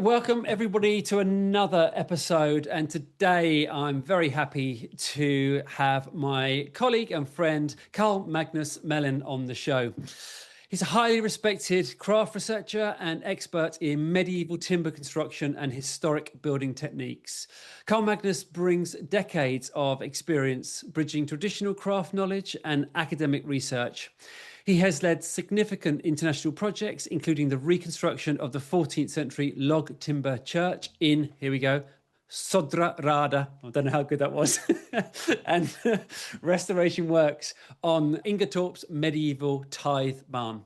welcome everybody to another episode. And today I'm very happy to have my colleague and friend, Karl Magnus-Melin, on the show. He's a highly respected craft researcher and expert in medieval timber construction and historic building techniques. Karl Magnus brings decades of experience bridging traditional craft knowledge and academic research. He has led significant international projects, including the reconstruction of the 14th century log timber church in, here we go, Sodra Rada, I don't know how good that was, and restoration works on Ingetorp's medieval tithe barn.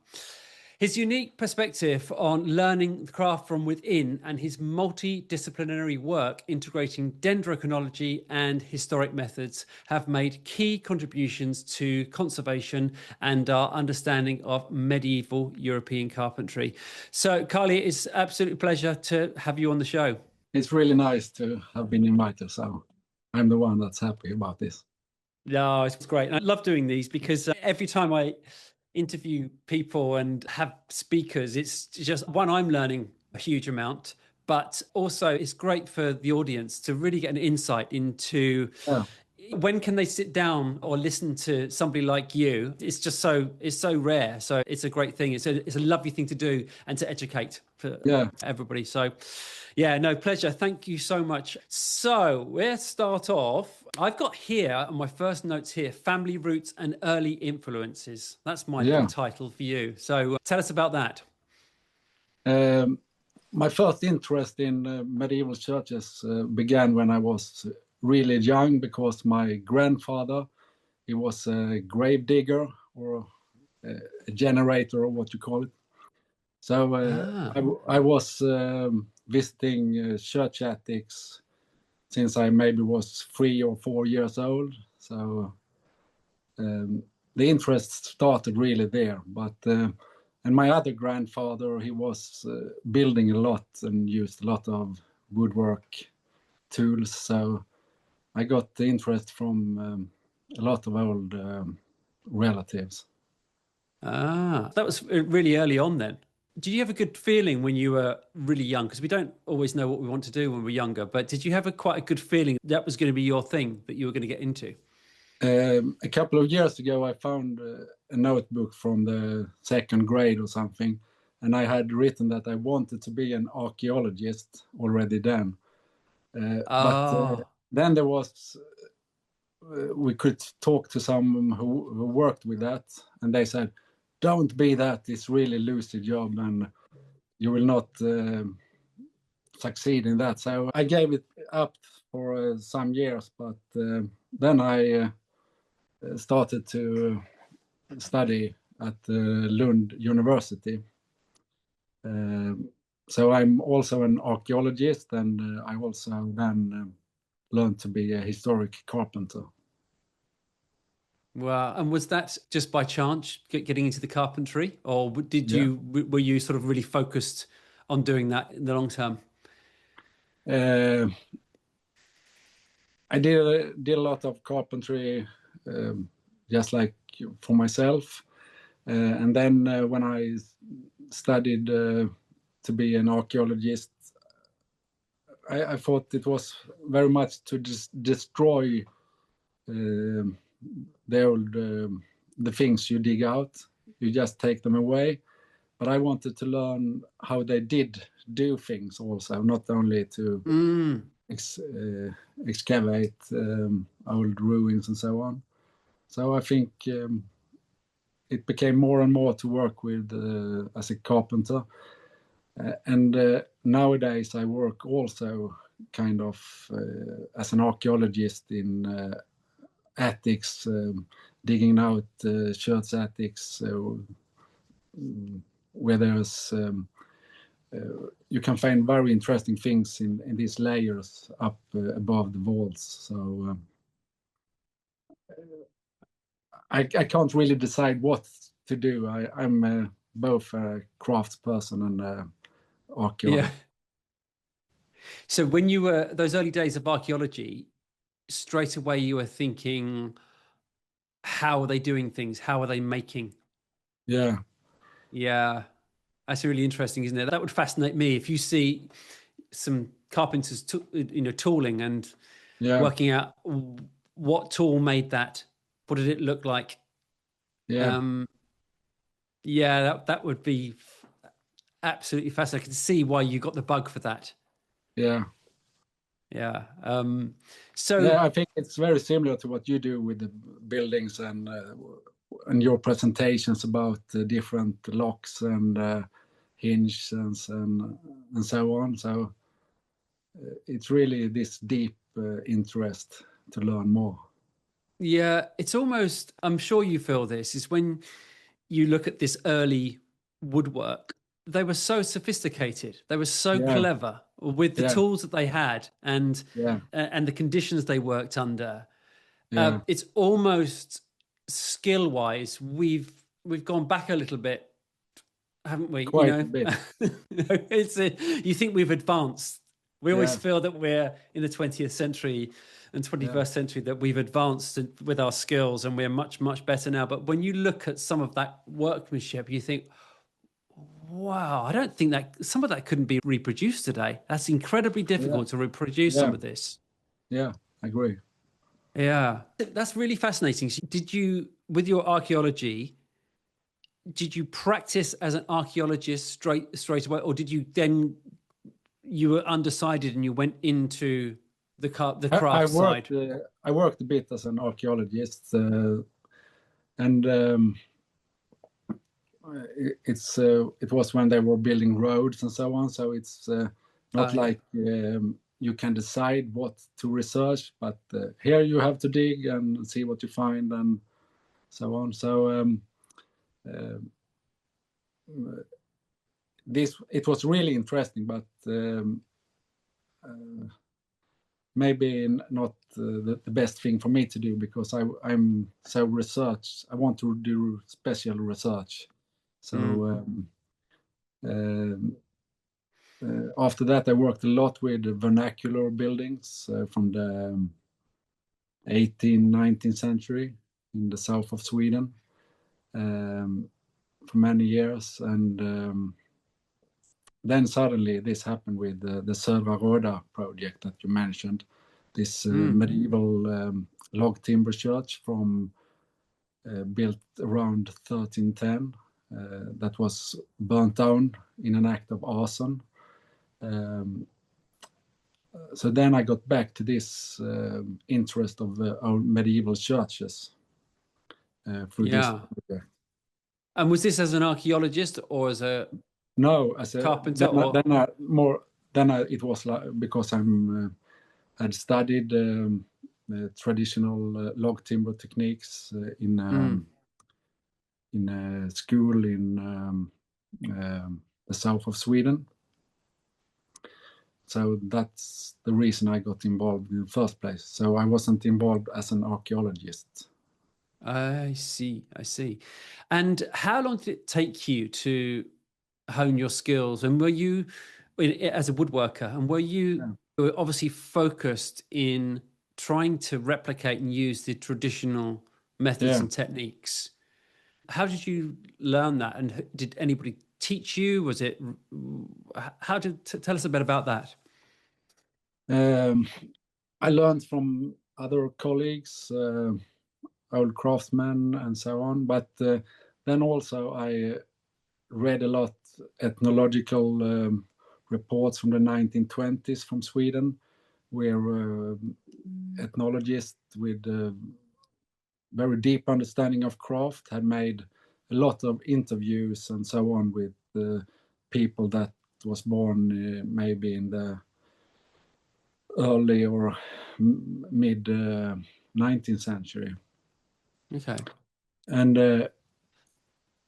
His unique perspective on learning the craft from within and his multidisciplinary work integrating dendrochronology and historic methods have made key contributions to conservation and our understanding of medieval European carpentry. So, Carly, it's an absolute pleasure to have you on the show. It's really nice to have been invited, so I'm the one that's happy about this. No, it's great. And I love doing these because every time I interview people and have speakers, it's just, one, I'm learning a huge amount, but also it's great for the audience to really get an insight into when can they sit down or listen to somebody like you. It's so rare. So it's a great thing. It's a lovely thing to do and to educate for everybody. So yeah, no, pleasure. Thank you so much. So let's start off. I've got here on my first notes here, family roots and early influences. That's my title for you. So tell us about that. My first interest in medieval churches began when I was really young, because my grandfather, he was a grave digger or a generator or what you call it. So I was visiting church attics since I maybe was 3 or 4 years old. So the interest started really there. But and my other grandfather, he was building a lot and used a lot of woodwork tools. So I got the interest from a lot of old relatives. That was really early on then. Did you have a good feeling when you were really young? Because we don't always know what we want to do when we're younger, but did you have quite a good feeling that was going to be your thing that you were going to get into? A couple of years ago, I found a notebook from the 2nd grade or something, and I had written that I wanted to be an archaeologist already then. But then there was, we could talk to someone who worked with that, and they said, don't be that, it's really lose your job and you will not succeed in that. So I gave it up for some years, but then I started to study at Lund University. So I'm also an archaeologist, and I also then learned to be a historic carpenter. Wow. And was that just by chance getting into the carpentry, or were you sort of really focused on doing that in the long term? I did a lot of carpentry just like for myself. And then when I studied to be an archaeologist, I thought it was very much to destroy the things you dig out. You just take them away. But I wanted to learn how they did do things also, not only to excavate old ruins and so on. So I think it became more and more to work with as a carpenter. And nowadays I work also kind of as an archaeologist in attics, digging out church attics where there's you can find very interesting things in these layers up above the walls. So I can't really decide what to do. I'm both a craftsperson and an archaeologist. Yeah. So when you were those early days of archaeology, straight away you were thinking, how are they doing things? How are they making? Yeah. Yeah. That's really interesting, isn't it? That would fascinate me. If you see, some carpenters, tooling and Yeah. working out what tool made that. What did it look like? Yeah. That would be absolutely fascinating. I can see why you got the bug for that. Yeah. Yeah. I think it's very similar to what you do with the buildings and your presentations about the different locks and hinges and so on. So it's really this deep interest to learn more. Yeah, it's almost, I'm sure you feel this, is when you look at this early woodwork, they were so sophisticated. They were so clever with the tools that they had and the conditions they worked under. It's almost skill-wise, we've gone back a little bit, haven't we? Quite a bit. You think we've advanced. We always feel that we're in the 20th century and 21st century, that we've advanced with our skills and we're much, much better now. But when you look at some of that workmanship, you think, wow, I don't think that some of that couldn't be reproduced today. That's incredibly difficult to reproduce some of this. Yeah, I agree. Yeah, that's really fascinating. Did you, with your archaeology, did you practice as an archaeologist straight away, or did you then, you were undecided and you went into the craft side? I worked a bit as an archaeologist, and it was when they were building roads and so on. So it's not like you can decide what to research, but here you have to dig and see what you find and so on. So it was really interesting, but maybe not the best thing for me to do, because I'm so research. I want to do special research. So after that, I worked a lot with vernacular buildings from the 18th, 19th century in the south of Sweden for many years. And then suddenly this happened with the Södra Råda project that you mentioned, this medieval log timber church from built around 1310 that was burnt down in an act of arson. So then I got back to this interest of our medieval churches through this project. And was this as an archaeologist or as a as a carpenter? It was like, because I'd studied traditional log timber techniques in a school in the south of Sweden. So that's the reason I got involved in the first place. So I wasn't involved as an archaeologist. I see. And how long did it take you to hone your skills? And were you, as a woodworker, and were you obviously focused in trying to replicate and use the traditional methods and techniques? How did you learn that? And did anybody teach you? Was it, tell us a bit about that. I learned from other colleagues, old craftsmen and so on. But then also I read a lot ethnological reports from the 1920s from Sweden, where ethnologists with very deep understanding of craft had made a lot of interviews and so on with people that was born maybe in the early or mid 19th century. Okay. And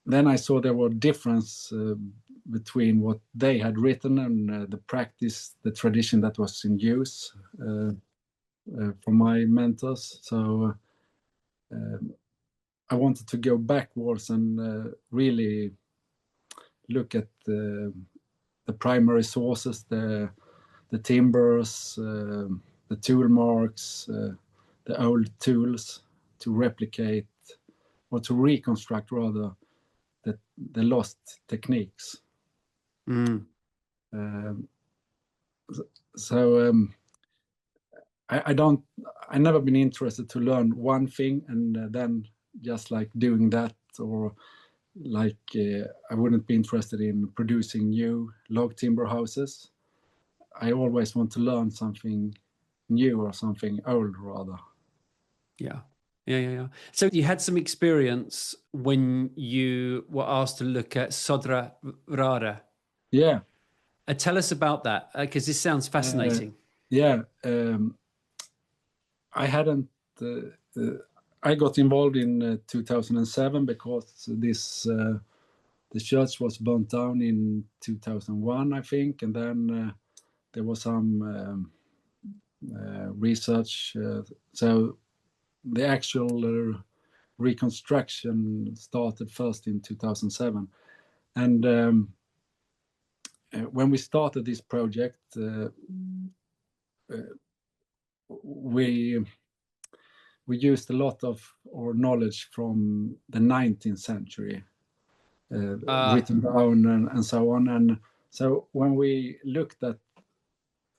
then I saw there were difference between what they had written and the practice, the tradition that was in use from my mentors. So I wanted to go backwards and really look at the primary sources, the timbers, the tool marks, the old tools, to replicate or to reconstruct rather the lost techniques. so I never been interested to learn one thing and then just like doing that, or like I wouldn't be interested in producing new log timber houses. I always want to learn something new or something old rather. Yeah. So you had some experience when you were asked to look at Södra Rara. Yeah. Tell us about that, because this sounds fascinating. I hadn't. I got involved in 2007 because the church was burnt down in 2001, I think, and then there was some research. So the actual reconstruction started first in 2007, and when we started this project, we used a lot of our knowledge from the 19th century, written down and so on. And so when we looked at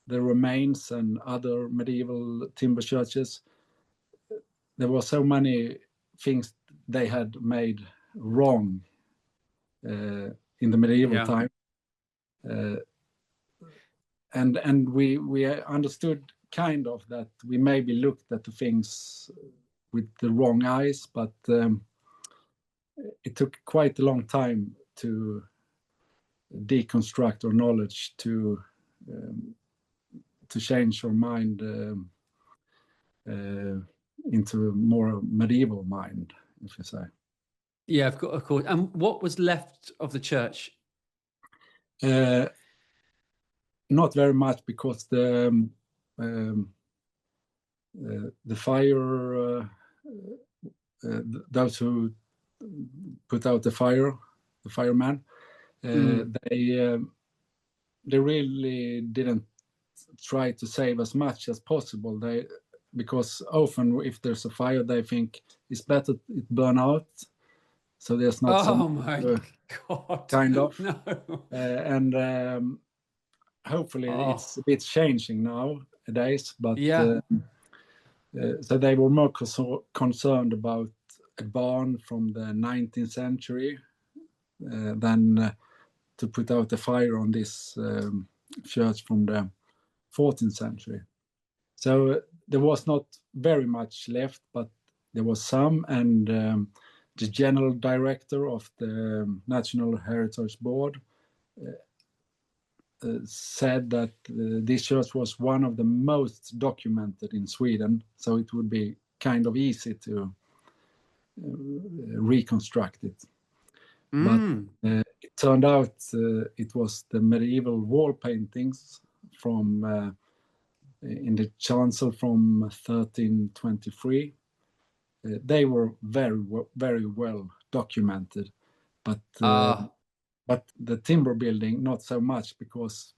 the remains and other medieval timber churches, there were so many things they had made wrong in the medieval time. And we understood kind of that we maybe looked at the things with the wrong eyes, but it took quite a long time to deconstruct our knowledge to change our mind into a more medieval mind, if you say. Yeah, of course. And what was left of the church? Not very much, because the fire, those who put out the firemen, they really didn't try to save as much as possible. Because often if there's a fire, they think it's better it burn out, so there's not God, kind of. No. And hopefully it's a bit changing nowadays, but so they were more concerned about a barn from the 19th century than to put out a fire on this church from the 14th century. So there was not very much left, but there was some, and the general director of the National Heritage Board said that this church was one of the most documented in Sweden, so it would be kind of easy to reconstruct it. But it turned out it was the medieval wall paintings from in the chancel from 1323. They were very well documented, but the timber building not so much, because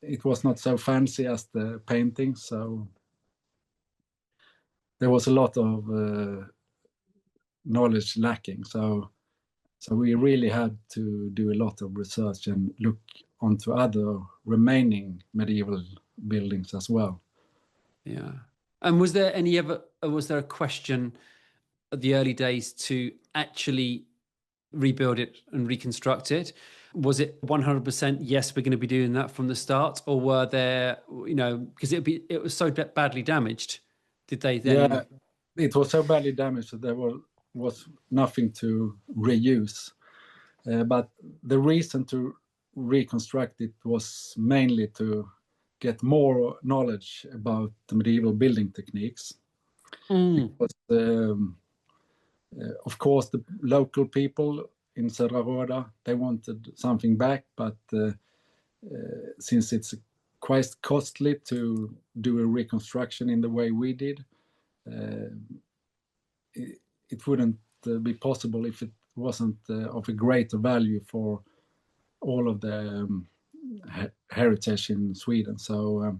it was not so fancy as the painting. So there was a lot of knowledge lacking. So we really had to do a lot of research and look onto other remaining medieval buildings as well. Yeah. And was there a question at the early days to actually rebuild it and reconstruct it? Was it 100% yes, we're going to be doing that from the start, or were there, because it was so badly damaged? Did they then? Yeah, it was so badly damaged that there was nothing to reuse. But the reason to reconstruct it was mainly to get more knowledge about the medieval building techniques. Because, of course, the local people in Södra Rara, they wanted something back, but since it's quite costly to do a reconstruction in the way we did, it wouldn't be possible if it wasn't of a greater value for all of the heritage in Sweden. So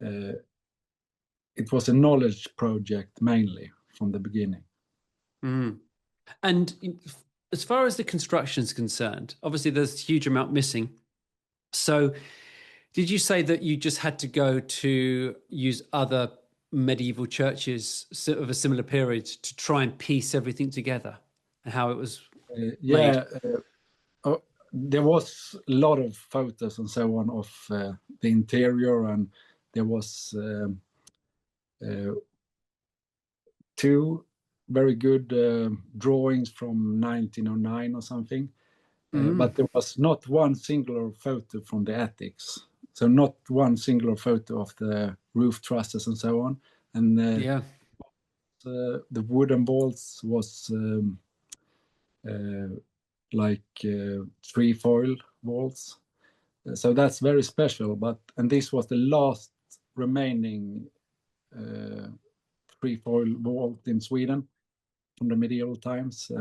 it was a knowledge project mainly from the beginning. And as far as the construction is concerned, obviously there's a huge amount missing. So Did you say that you just had to go to use other medieval churches of a similar period to try and piece everything together and how it was made? There was a lot of photos and so on of the interior, and there was two very good drawings from 1909 or something. But there was not one singular photo from the attics. So not one singular photo of the roof trusses and so on. And the wooden bolts was like trefoil bolts. So that's very special. And this was the last remaining trefoil bolt in Sweden from the medieval times.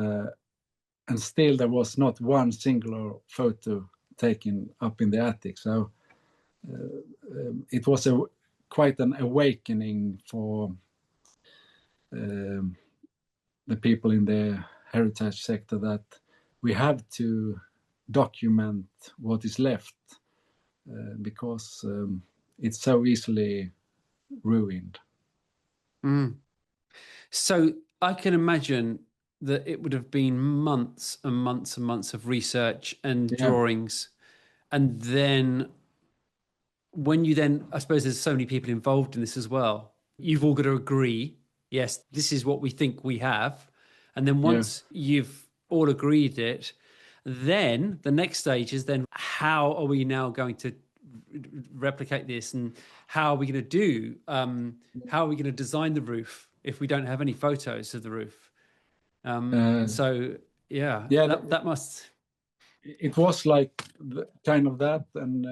And still there was not one singular photo taken up in the attic. So it was quite an awakening for the people in the heritage sector that we have to document what is left because it's so easily ruined. So I can imagine that it would have been months and months and months of research and drawings. And then when you then, I suppose there's so many people involved in this as well, you've all got to agree, yes, this is what we think we have. And then once you've all agreed it, then the next stage is then how are we now going to replicate this, and how are we going to do, how are we going to design the roof if we don't have any photos of the roof? That must... It was like kind of that, and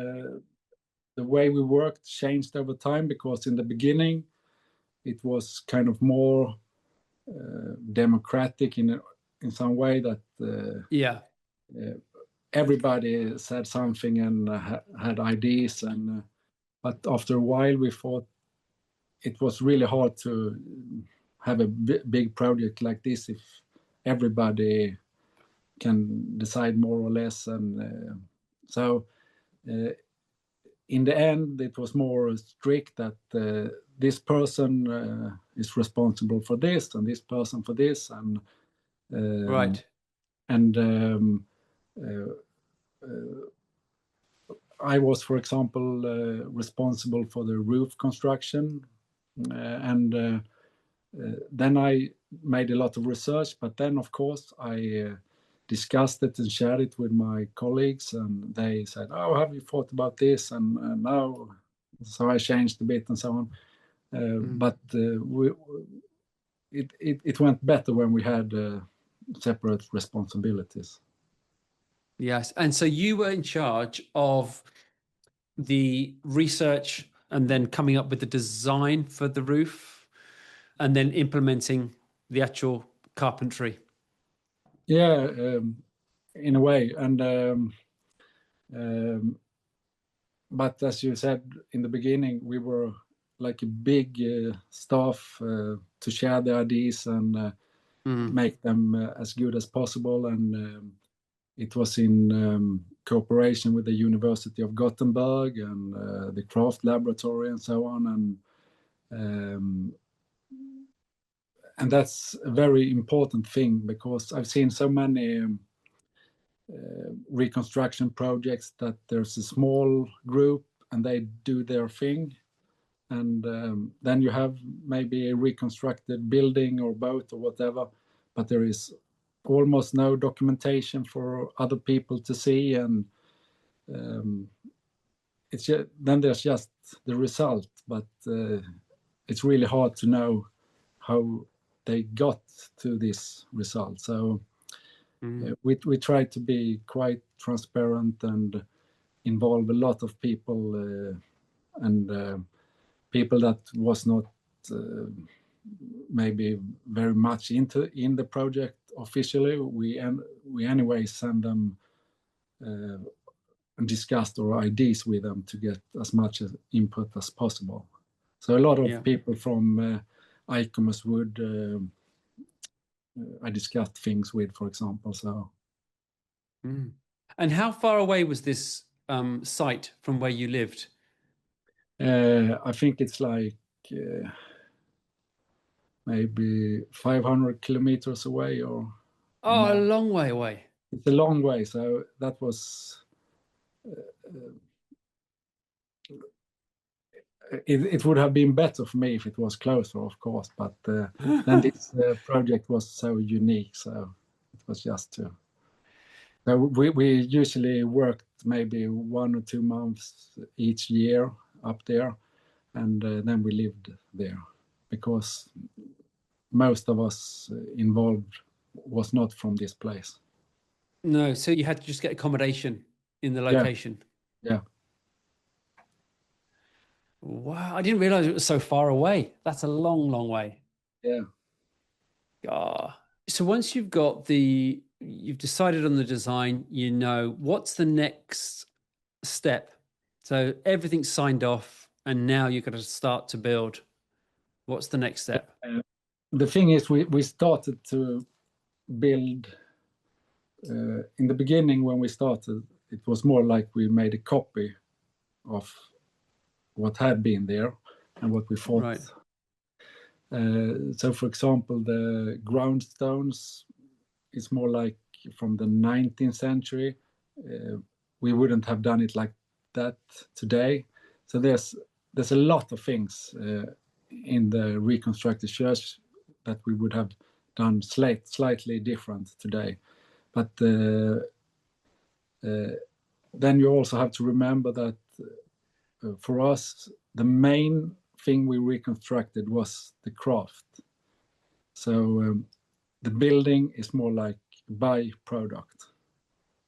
the way we worked changed over time, because in the beginning it was kind of more democratic in some way, that everybody said something and had ideas, and but after a while we thought it was really hard to have a big project like this if everybody can decide more or less. And so in the end it was more strict, that this person is responsible for this and this person for this, and right. And I was, for example, responsible for the roof construction, and then I made a lot of research, but then of course I discussed it and shared it with my colleagues, and they said, "Oh, have you thought about this?" And now, so I changed a bit and so on. But it went better when we had separate responsibilities. Yes, and so you were in charge of the research and then coming up with the design for the roof and then implementing the actual carpentry. Yeah, in a way. And but as you said in the beginning, we were like a big staff to share the ideas and make them as good as possible. And it was in cooperation with the University of Gothenburg and the craft laboratory and so on. And that's a very important thing, because I've seen so many reconstruction projects that there's a small group and they do their thing, and then you have maybe a reconstructed building or boat or whatever, but there is almost no documentation for other people to see, and it's just, then there's just the result, but it's really hard to know how they got to this result. So we try to be quite transparent and involve a lot of people, and people that was not maybe very much in the project officially. We anyway send them and discussed our ideas with them to get as much input as possible. So a lot of people from ICOMOS would I discussed things with, for example. So, and how far away was this site from where you lived? I think it's like maybe 500 kilometers away, or Oh, a more. long way away. It's a long way, so that was it would have been better for me if it was closer, of course, but then this project was so unique, so it was just to. So we usually worked maybe 1 or 2 months each year up there, and then we lived there, because most of us involved was not from this place. No, so you had to just get accommodation in the location. Yeah. Wow, I didn't realize it was so far away. That's a long, long way. Yeah. So once you've decided on the design, what's the next step? So everything's signed off, and now you've got to start to build. What's the next step? The thing is, we started to build. In the beginning, when we started, it was more like we made a copy of what had been there and what we thought. Right. So, for example, the ground stones is more like from the 19th century. We wouldn't have done it like that today. So there's a lot of things in the reconstructed church that we would have done slightly different today. But then you also have to remember that for us, the main thing we reconstructed was the craft. So the building is more like byproduct,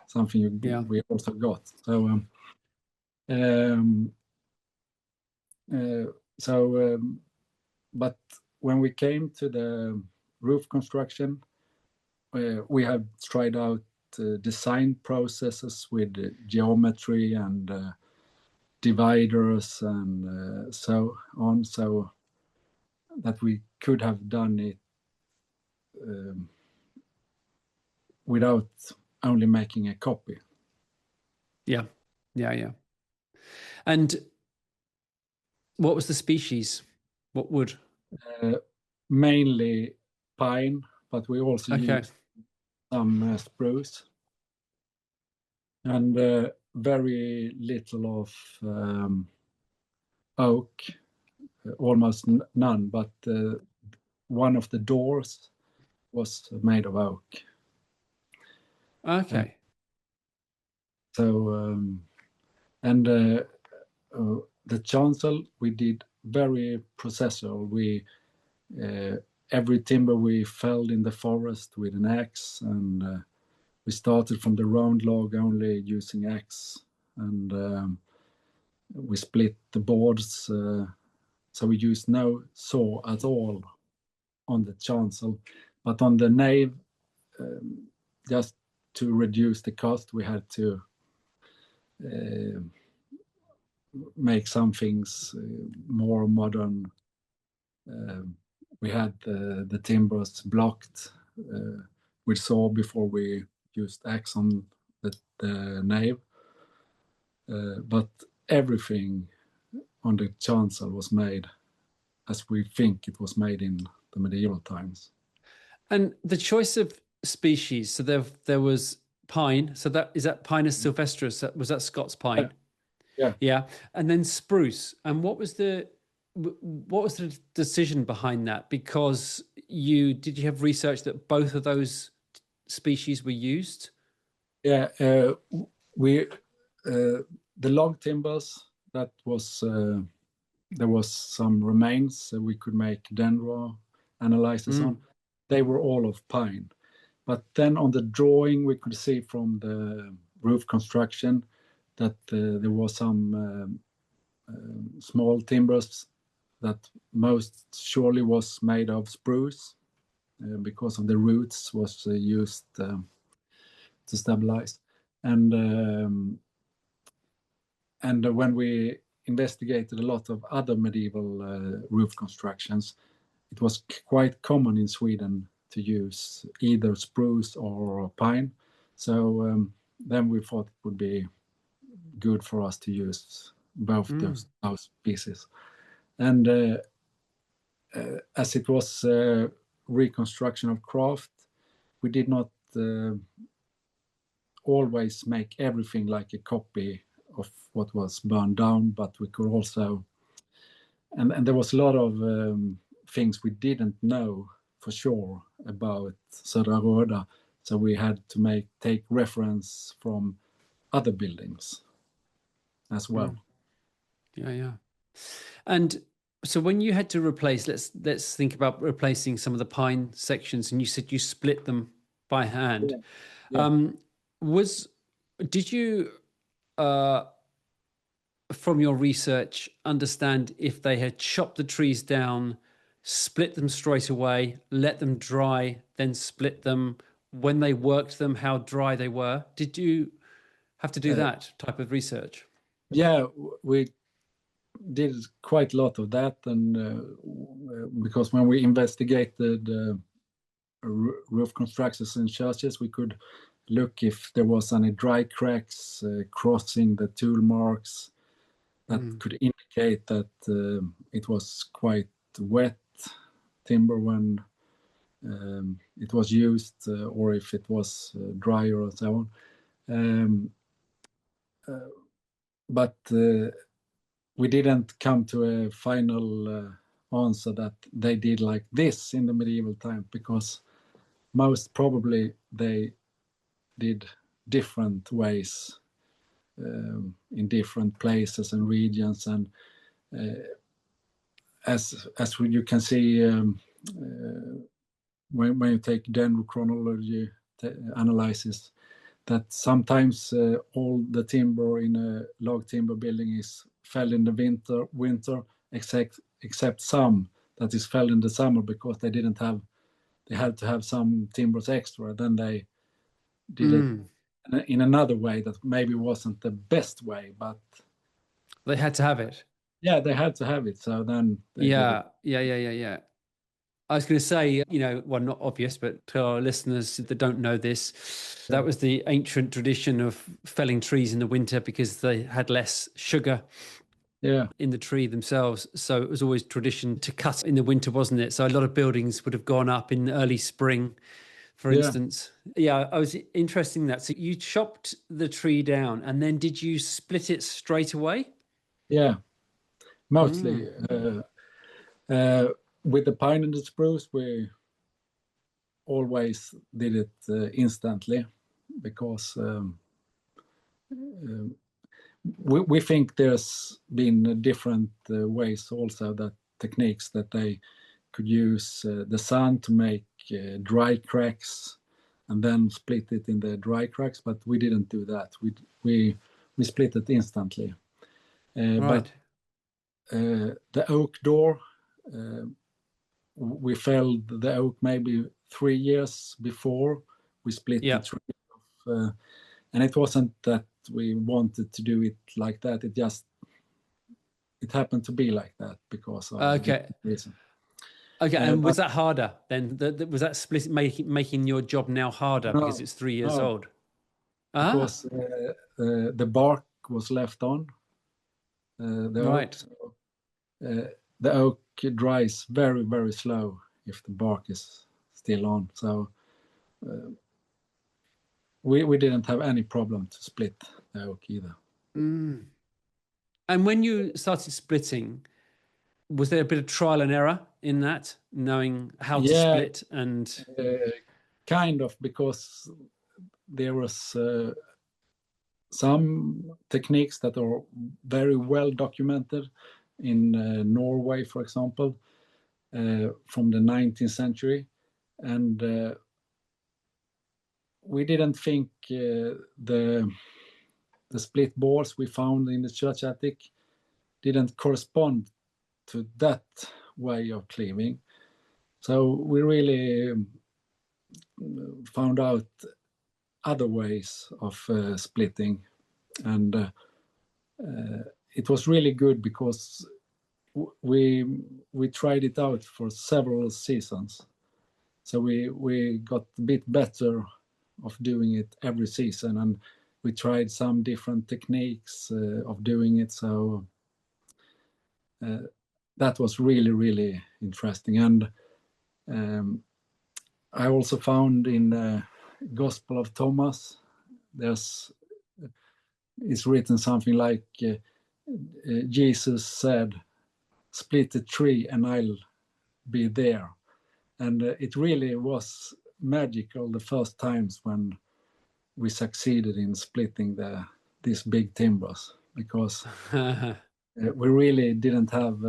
something we also got. So but when we came to the roof construction, we have tried out design processes with geometry and dividers and so on, so that we could have done it without only making a copy. Yeah. And what was the species? What wood? Mainly pine, but we also used some spruce, and very little of oak, almost none, but one of the doors was made of oak. Okay. So and the chancel we did very processual. We every timber we felled in the forest with an axe, and we started from the round log only using axe, and we split the boards, so we used no saw at all on the chancel, but on the nave, just to reduce the cost, we had to make some things more modern. We had the timbers blocked with saw before we used axe on the nave, but everything on the chancel was made as we think it was made in the medieval times. And the choice of species, so there was pine, so is that Pinus sylvestris? Was that Scots pine? Yeah. And then spruce. And what was the decision behind that? Because did you have research that both of those species were used? Yeah, we the log timbers, that was there was some remains, so we could make dendro analysis on. They were all of pine, but then on the drawing we could see from the roof construction that there was some small timbers that most surely was made of spruce, because of the roots was used to stabilize. And when we investigated a lot of other medieval roof constructions, it was quite common in Sweden to use either spruce or pine. So then we thought it would be good for us to use both those pieces. And as it was reconstruction of craft, we did not always make everything like a copy of what was burned down, but we could also, and there was a lot of things we didn't know for sure about Södra Röda, so we had to take reference from other buildings as well. Yeah. And so when you had to replace, let's think about replacing some of the pine sections, and you said you split them by hand. Yeah. Did you from your research understand if they had chopped the trees down, split them straight away, let them dry, then split them, when they worked them, how dry they were? Did you have to do that type of research? Yeah, we did quite a lot of that, and because when we investigated roof constructions in churches, we could look if there was any dry cracks crossing the tool marks that could indicate that it was quite wet timber when it was used, or if it was drier or so on. But we didn't come to a final answer that they did like this in the medieval time, because most probably they did different ways in different places and regions. And as you can see, when you take dendrochronology analysis, that sometimes all the timber in a log timber building is felled in the winter, except some that is felled in the summer, because they had to have some timbers extra. Then they did it in another way that maybe wasn't the best way, but they had to have it. Yeah, they had to have it. So then yeah. I was going to say, well, not obvious, but to our listeners that don't know this, that was the ancient tradition of felling trees in the winter because they had less sugar in the tree themselves. So it was always tradition to cut in the winter, wasn't it? So a lot of buildings would have gone up in early spring, for instance. Yeah, I was interested in that. So you chopped the tree down, and then did you split it straight away? Yeah, mostly. With the pine and the spruce, we always did it instantly, because we think there's been different ways also, that techniques that they could use the sun to make dry cracks and then split it in the dry cracks, but we didn't do that. We split it instantly. Right. But the oak door, we felled the oak maybe 3 years before we split the tree off, and it wasn't that we wanted to do it like that. It happened to be like that because of the reason. Okay, and was that harder then? Was that split making your job now harder because it's 3 years old? Because the bark was left on. Right. The oak dries very, very slow if the bark is still on. So we didn't have any problem to split the oak either. And when you started splitting, was there a bit of trial and error in that, knowing how to split? And kind of, because there was some techniques that are very well documented in Norway, for example, from the 19th century, and we didn't think the split boards we found in the church attic didn't correspond to that way of cleaving. So we really found out other ways of splitting, and it was really good because we tried it out for several seasons. So we got a bit better of doing it every season, and we tried some different techniques of doing it. So that was really, really interesting. And I also found in the Gospel of Thomas, it's written something like Jesus said, "Split the tree and I'll be there." And it really was magical the first times when we succeeded in splitting these big timbers, because we really didn't have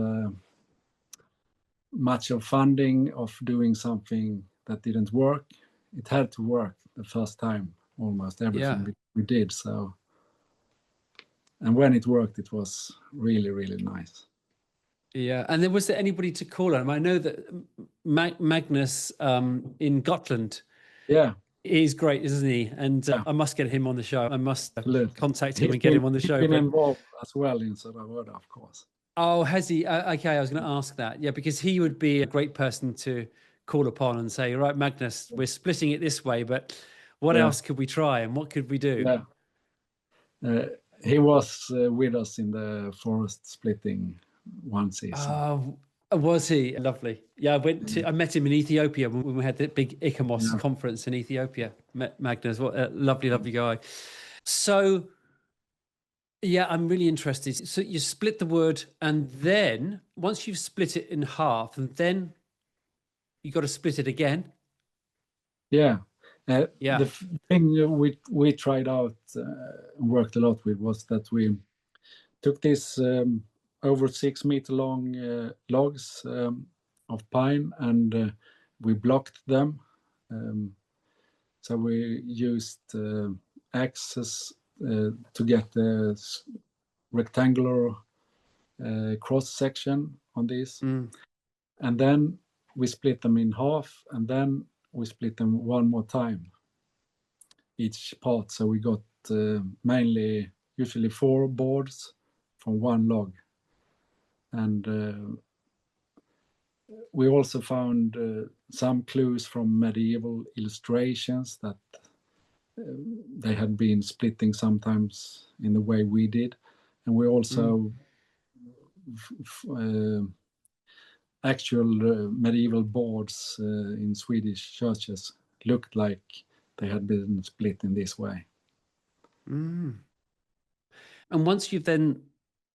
much of funding of doing something that didn't work. It had to work the first time, almost everything we did. So, and when it worked, it was really, really nice. Yeah, and then was there anybody to call on? I know that Magnus in Gotland, he's great, isn't he? And I must get him on the show. I must contact him and get him on the show. He's been involved as well in Söderwörda, of course. Oh, has he? Okay, I was going to ask that. Yeah, because he would be a great person to call upon and say, right, Magnus, we're splitting it this way, but what else could we try and what could we do? Yeah. He was with us in the forest splitting one season. Oh, was he? Lovely. Yeah, I met him in Ethiopia when we had the big ICOMOS conference in Ethiopia. Met Magnus. What a lovely, lovely guy. So, yeah, I'm really interested. So you split the wood, and then once you've split it in half, and then you got to split it again. Yeah. The thing we tried out and worked a lot with was that we took this over 6 meter long logs of pine, and we blocked them. So we used axes to get the rectangular cross section on these. And then we split them in half, and then we split them one more time, each part. So we got usually 4 boards from one log. And we also found some clues from medieval illustrations that they had been splitting sometimes in the way we did. And we also actual medieval boards in Swedish churches looked like they had been split in this way. And once you've then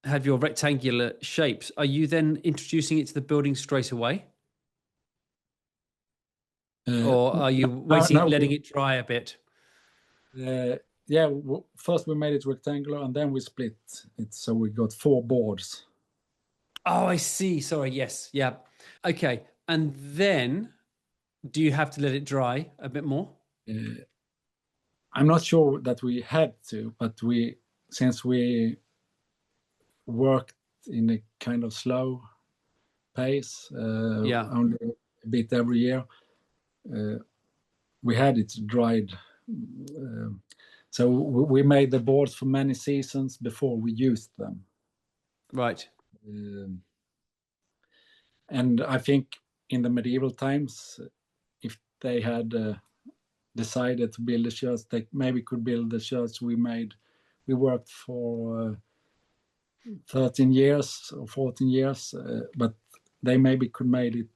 have your rectangular shapes, are you then introducing it to the building straight away? Or are you waiting, letting it dry a bit? First we made it rectangular, and then we split it, so we got 4 boards. Oh, I see. Sorry, yes. Yeah. Okay. And then do you have to let it dry a bit more? I'm not sure that we had to, but since we worked in a kind of slow pace, only a bit every year, we had it dried. So we made the boards for many seasons before we used them. Right. And I think in the medieval times, if they had decided to build a church, they maybe could build the church we made. We worked for 13 years or 14 years, but they maybe could made it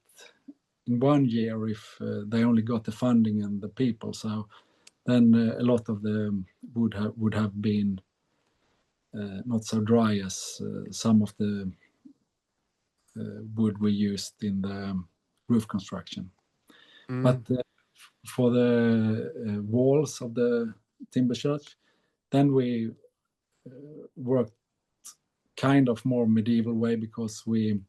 in 1 year if they only got the funding and the people. So then a lot of them would have been not so dry as some of the wood we used in the roof construction. But for the walls of the timber church, then we worked kind of more medieval way, because we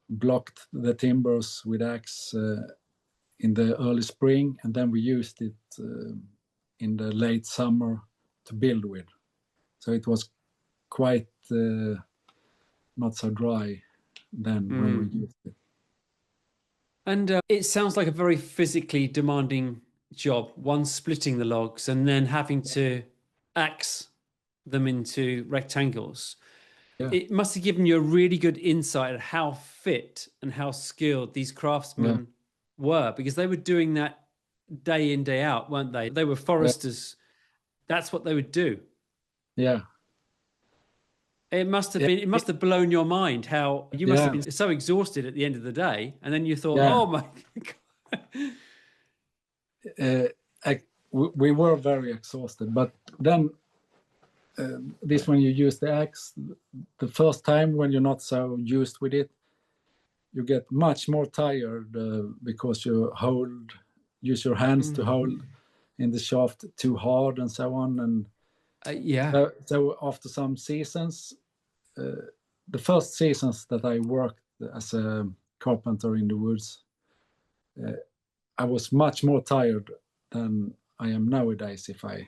blocked the timbers with axe in the early spring, and then we used it in the late summer to build with. So it was quite not so dry then when we used it. And it sounds like a very physically demanding job, one splitting the logs and then having to axe them into rectangles. Yeah. It must have given you a really good insight at how fit and how skilled these craftsmen were, because they were doing that day in, day out, weren't they? They were foresters That's what they would do. Yeah. It must have blown your mind how you must have Yeah. been so exhausted at the end of the day. And then you thought, Yeah. oh my God. We were very exhausted, but then this when you use the axe, the first time when you're not so used with it, you get much more tired because you use your hands to hold in the shaft too hard and so on. And yeah. so after some seasons, the first seasons that I worked as a carpenter in the woods, I was much more tired than I am nowadays. If I,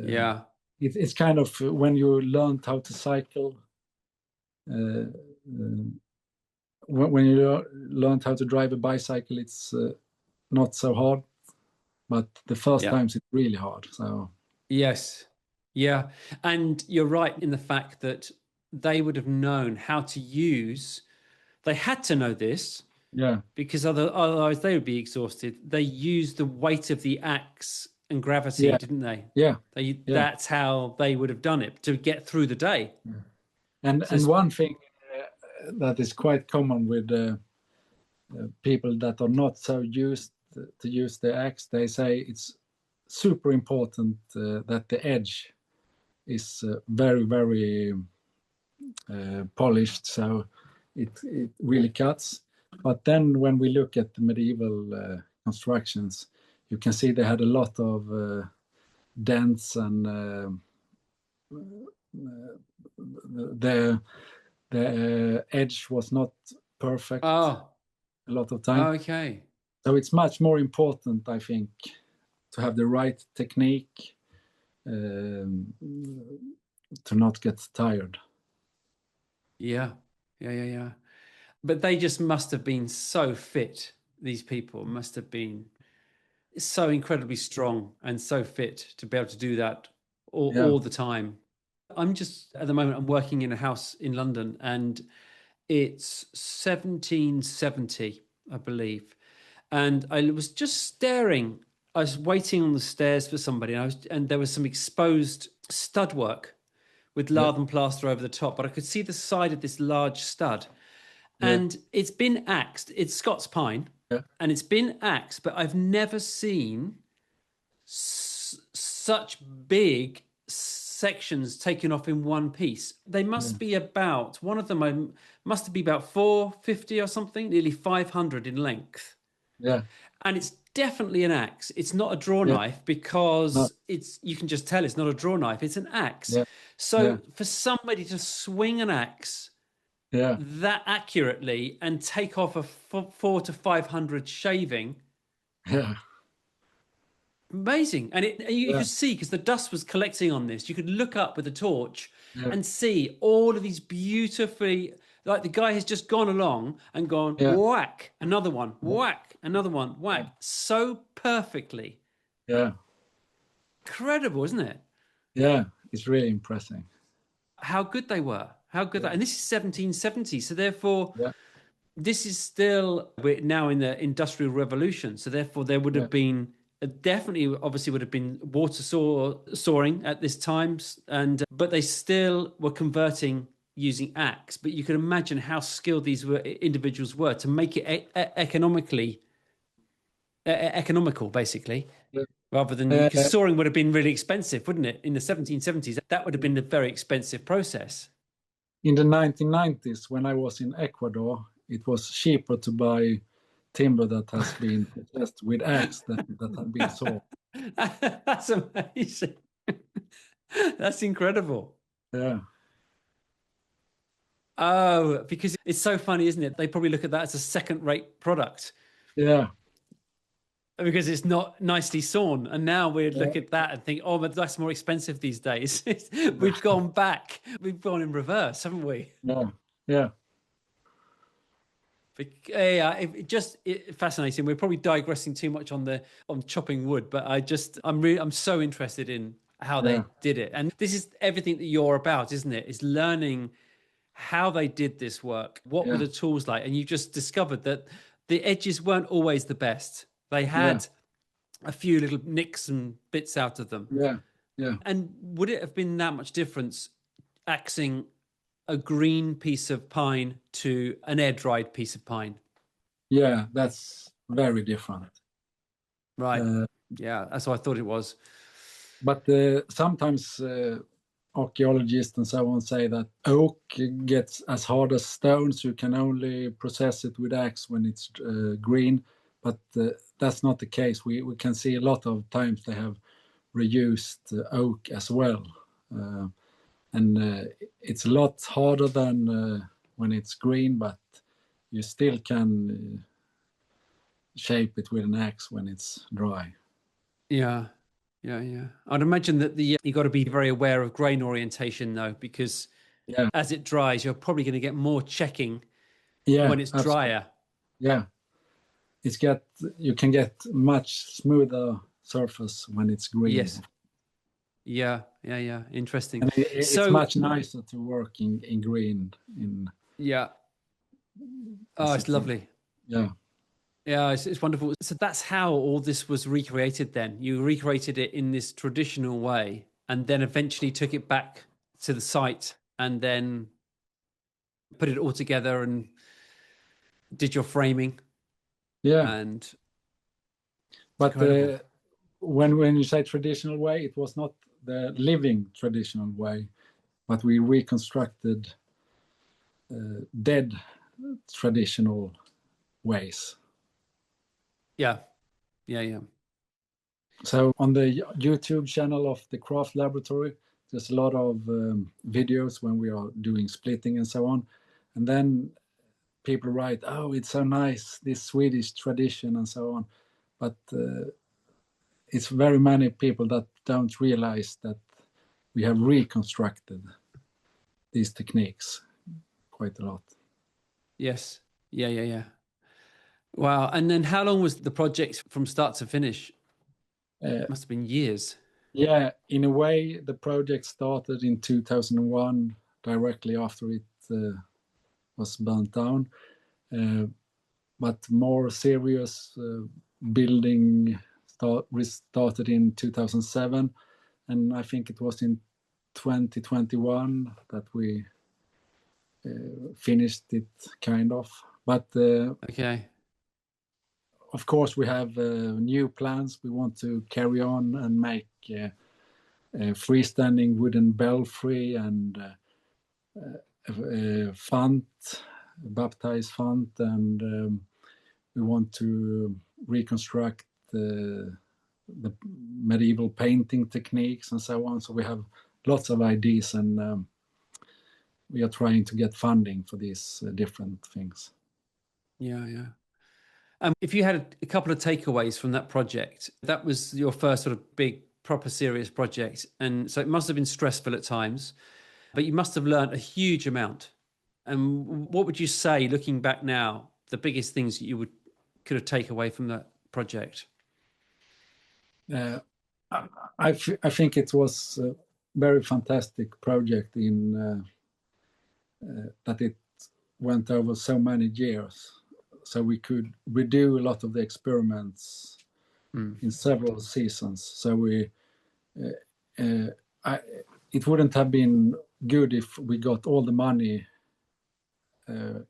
Yeah. it's kind of when you learned how to cycle. When you learned how to drive a bicycle, it's not so hard, but the first times it's really hard. So yes, yeah, and you're right in the fact that they would have known how to use. They had to know this, because otherwise they would be exhausted. They used the weight of the axe and gravity, didn't they? Yeah, that's how they would have done it to get through the day. And one thing that is quite common with people that are not so used to use the axe, they say it's super important that the edge is very, very polished, so it really cuts. But then when we look at the medieval constructions, you can see they had a lot of dents, and the edge was not perfect a lot of time. Okay. So it's much more important, I think, to have the right technique to not get tired. Yeah. But they just must have been so fit. These people must have been so incredibly strong and so fit to be able to do that all the time. I'm just, at the moment, I'm working in a house in London, and it's 1770, I believe. And I was just staring. I was waiting on the stairs for somebody, and there was some exposed stud work with lard and plaster over the top, but I could see the side of this large stud. And it's been axed. It's Scots pine, and it's been axed, but I've never seen such big sections taken off in one piece. They must be about, one of them must be about 450 or something, nearly 500 in length. Yeah. And it's definitely an axe. It's not a draw knife, because you can just tell it's not a draw knife. It's an axe. So for somebody to swing an axe that accurately and take off a 400 to 500 shaving, amazing. And you could see, because the dust was collecting on this, you could look up with a torch and see all of these beautifully, like the guy has just gone along and gone whack, another one, whack, another one, whack, so perfectly. Incredible, isn't it? Yeah, it's really impressive. How good they were. And this is 1770, so therefore this is still, we're now in the Industrial Revolution, so therefore there would have been definitely, obviously, would have been water sawing at this time, and but they still were converting using axe. But you can imagine how skilled these individuals were to make it economical, basically, rather than, because sawing would have been really expensive, wouldn't it? In the 1770s, that would have been a very expensive process. In the 1990s, when I was in Ecuador, it was cheaper to buy timber that has been processed with axe that had been sawed. That's amazing. That's incredible. Yeah. Oh, because it's so funny, isn't it? They probably look at that as a second-rate product. Yeah. Because it's not nicely sawn. And now we look at that and think, oh, but that's more expensive these days. We've gone back. We've gone in reverse, haven't we? Yeah. It's fascinating. We're probably digressing too much on chopping wood, but I'm so interested in how they did it. And this is everything that you're about, isn't it? Is learning how they did this work. What were the tools like? And you just discovered that the edges weren't always the best. They had a few little nicks and bits out of them. Yeah, yeah. And would it have been that much difference axing a green piece of pine to an air-dried piece of pine? Yeah, that's very different. Right. Yeah, that's what I thought it was. But sometimes archaeologists and so on say that oak gets as hard as stone, so you can only process it with axe when it's green. But that's not the case. We can see a lot of times they have reused oak as well. And it's a lot harder than when it's green, but you still can shape it with an axe when it's dry. Yeah. I'd imagine that you got to be very aware of grain orientation though, because as it dries, you're probably going to get more checking when it's drier. Yeah, you can get much smoother surface when it's green. Yes. Yeah. Interesting. And it's much nicer to work in green. Yeah. Oh, it's lovely. Yeah. Yeah, it's wonderful. So that's how all this was recreated then. You recreated it in this traditional way and then eventually took it back to the site and then put it all together and did your framing. Yeah. But when you say traditional way, it was not the living traditional way, but we reconstructed dead traditional ways. Yeah. So on the YouTube channel of the Craft Laboratory, there's a lot of videos when we are doing splitting and so on. And then people write, oh, it's so nice, this Swedish tradition and so on. But it's very many people that don't realize that we have reconstructed these techniques quite a lot. Yes. Yeah. Wow. And then how long was the project from start to finish? It must have been years. Yeah, in a way, the project started in 2001, directly after it was burnt down. But more serious building restarted in 2007. And I think it was in 2021 that we finished it, kind of. But okay. Of course, we have new plans. We want to carry on and make a freestanding wooden belfry and a font, baptized font, and we want to reconstruct the medieval painting techniques and so on. So we have lots of ideas, and we are trying to get funding for these different things. Yeah. If you had a couple of takeaways from that project, that was your first sort of big, proper, serious project. And so it must have been stressful at times, but you must have learned a huge amount. And what would you say, looking back now, the biggest things that you could have taken away from that project? I think it was a very fantastic project in that it went over so many years. So we could redo a lot of the experiments in several seasons. So it wouldn't have been good if we got all the money to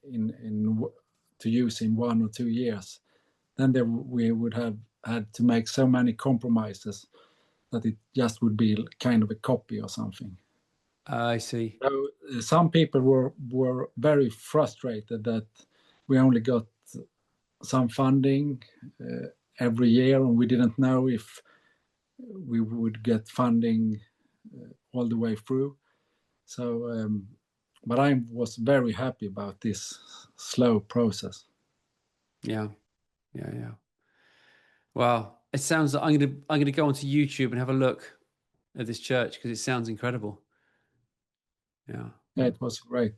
use in 1 or 2 years. Then we would have had to make so many compromises that it just would be kind of a copy or something. I see. So some people were very frustrated that we only got some funding every year, and we didn't know if we would get funding all the way through. So, but I was very happy about this slow process. Yeah. Wow, it sounds like I'm gonna go onto YouTube and have a look at this church because it sounds incredible. Yeah, it was a great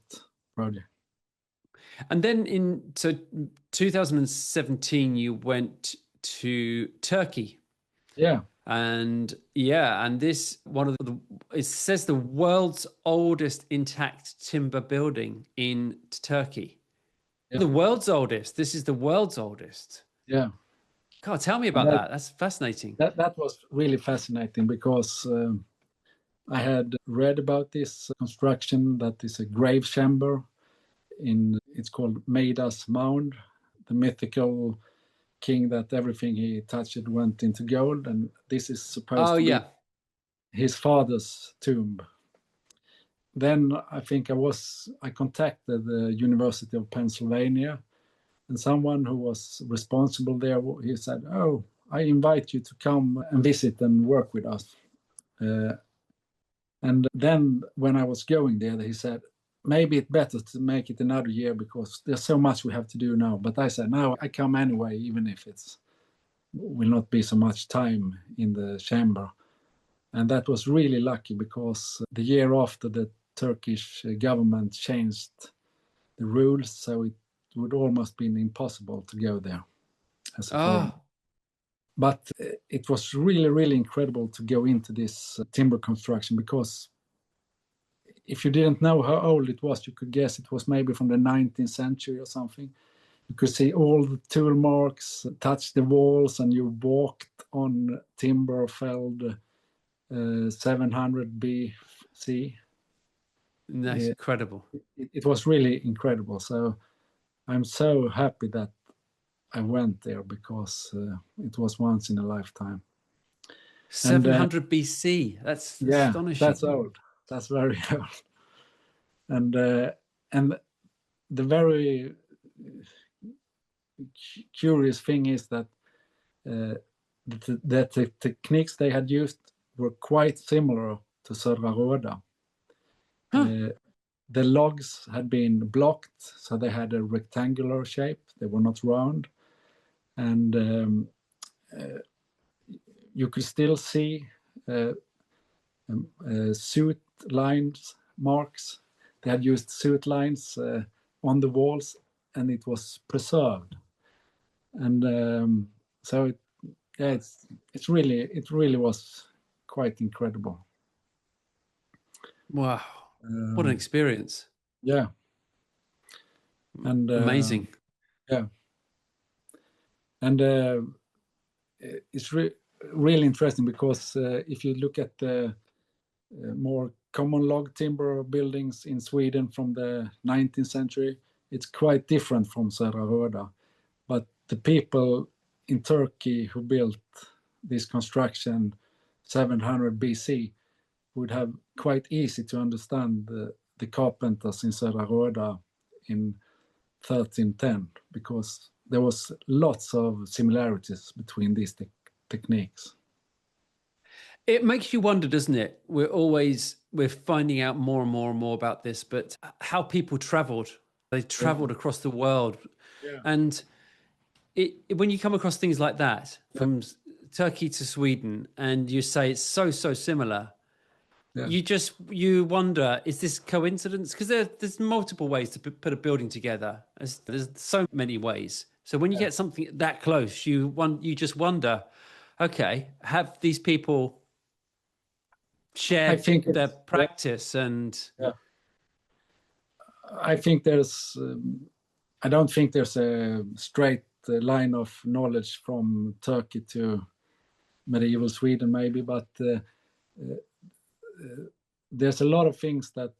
project. And then in 2017, you went to Turkey. Yeah. And this it says the world's oldest intact timber building in Turkey. Yeah. The world's oldest. This is the world's oldest. Yeah. God, tell me about that. That's fascinating. That was really fascinating because I had read about this construction that is a grave chamber it's called Maida's Mound, the mythical king that everything he touched went into gold, and this is supposed to be his father's tomb. Then I think I contacted the University of Pennsylvania, and someone who was responsible there, he said, "Oh, I invite you to come and visit and work with us." And then when I was going there, he said, maybe it's better to make it another year because there's so much we have to do now. But I said, no, I come anyway, even if will not be so much time in the chamber. And that was really lucky because the year after the Turkish government changed the rules, so it would almost been impossible to go there as a foreigner. But it was really, really incredible to go into this timber construction because if you didn't know how old it was, you could guess it was maybe from the 19th century or something. You could see all the tool marks touch the walls, and you walked on timber felled 700 BC. That's incredible. It was really incredible. So I'm so happy that I went there because it was once in a lifetime. 700 BC. That's astonishing. That's old. That's very old. And the very curious thing is that the techniques they had used were quite similar to Södra Råda. The logs had been blocked, so they had a rectangular shape. They were not round. And you could still see soot lines marks. They had used soot lines on the walls, and it was preserved. And so it really was quite incredible. Wow, what an experience! Yeah, and amazing. Yeah, and it's really interesting because if you look at the more common log timber buildings in Sweden from the 19th century, it's quite different from Södra Råda. But the people in Turkey who built this construction 700 BC would have quite easy to understand the carpenters in Södra Råda in 1310 because there was lots of similarities between these techniques. It makes you wonder, doesn't it? We're finding out more and more and more about this, but how people traveled. They traveled across the world. Yeah. And when you come across things like that, from Turkey to Sweden, and you say it's so similar, you wonder, is this coincidence? Because there's multiple ways to put a building together. There's so many ways. So when you get something that close, you just wonder, okay, have these people shared their practice and... Yeah. I think I don't think there's a straight line of knowledge from Turkey to medieval Sweden maybe, but there's a lot of things that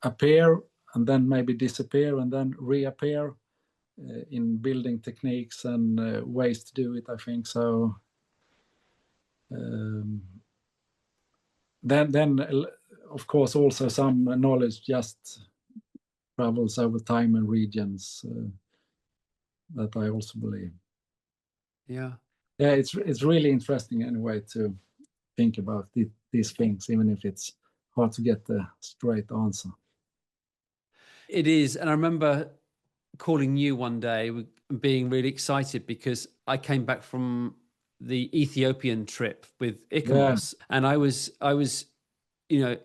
appear and then maybe disappear and then reappear in building techniques and ways to do it, I think. So then of course also some knowledge just travels over time and regions, that I also believe. Yeah, it's really interesting anyway to think about these things, even if it's hard to get the straight answer. It is. And I remember calling you one day being really excited because I came back from the Ethiopian trip with Icamos, and I was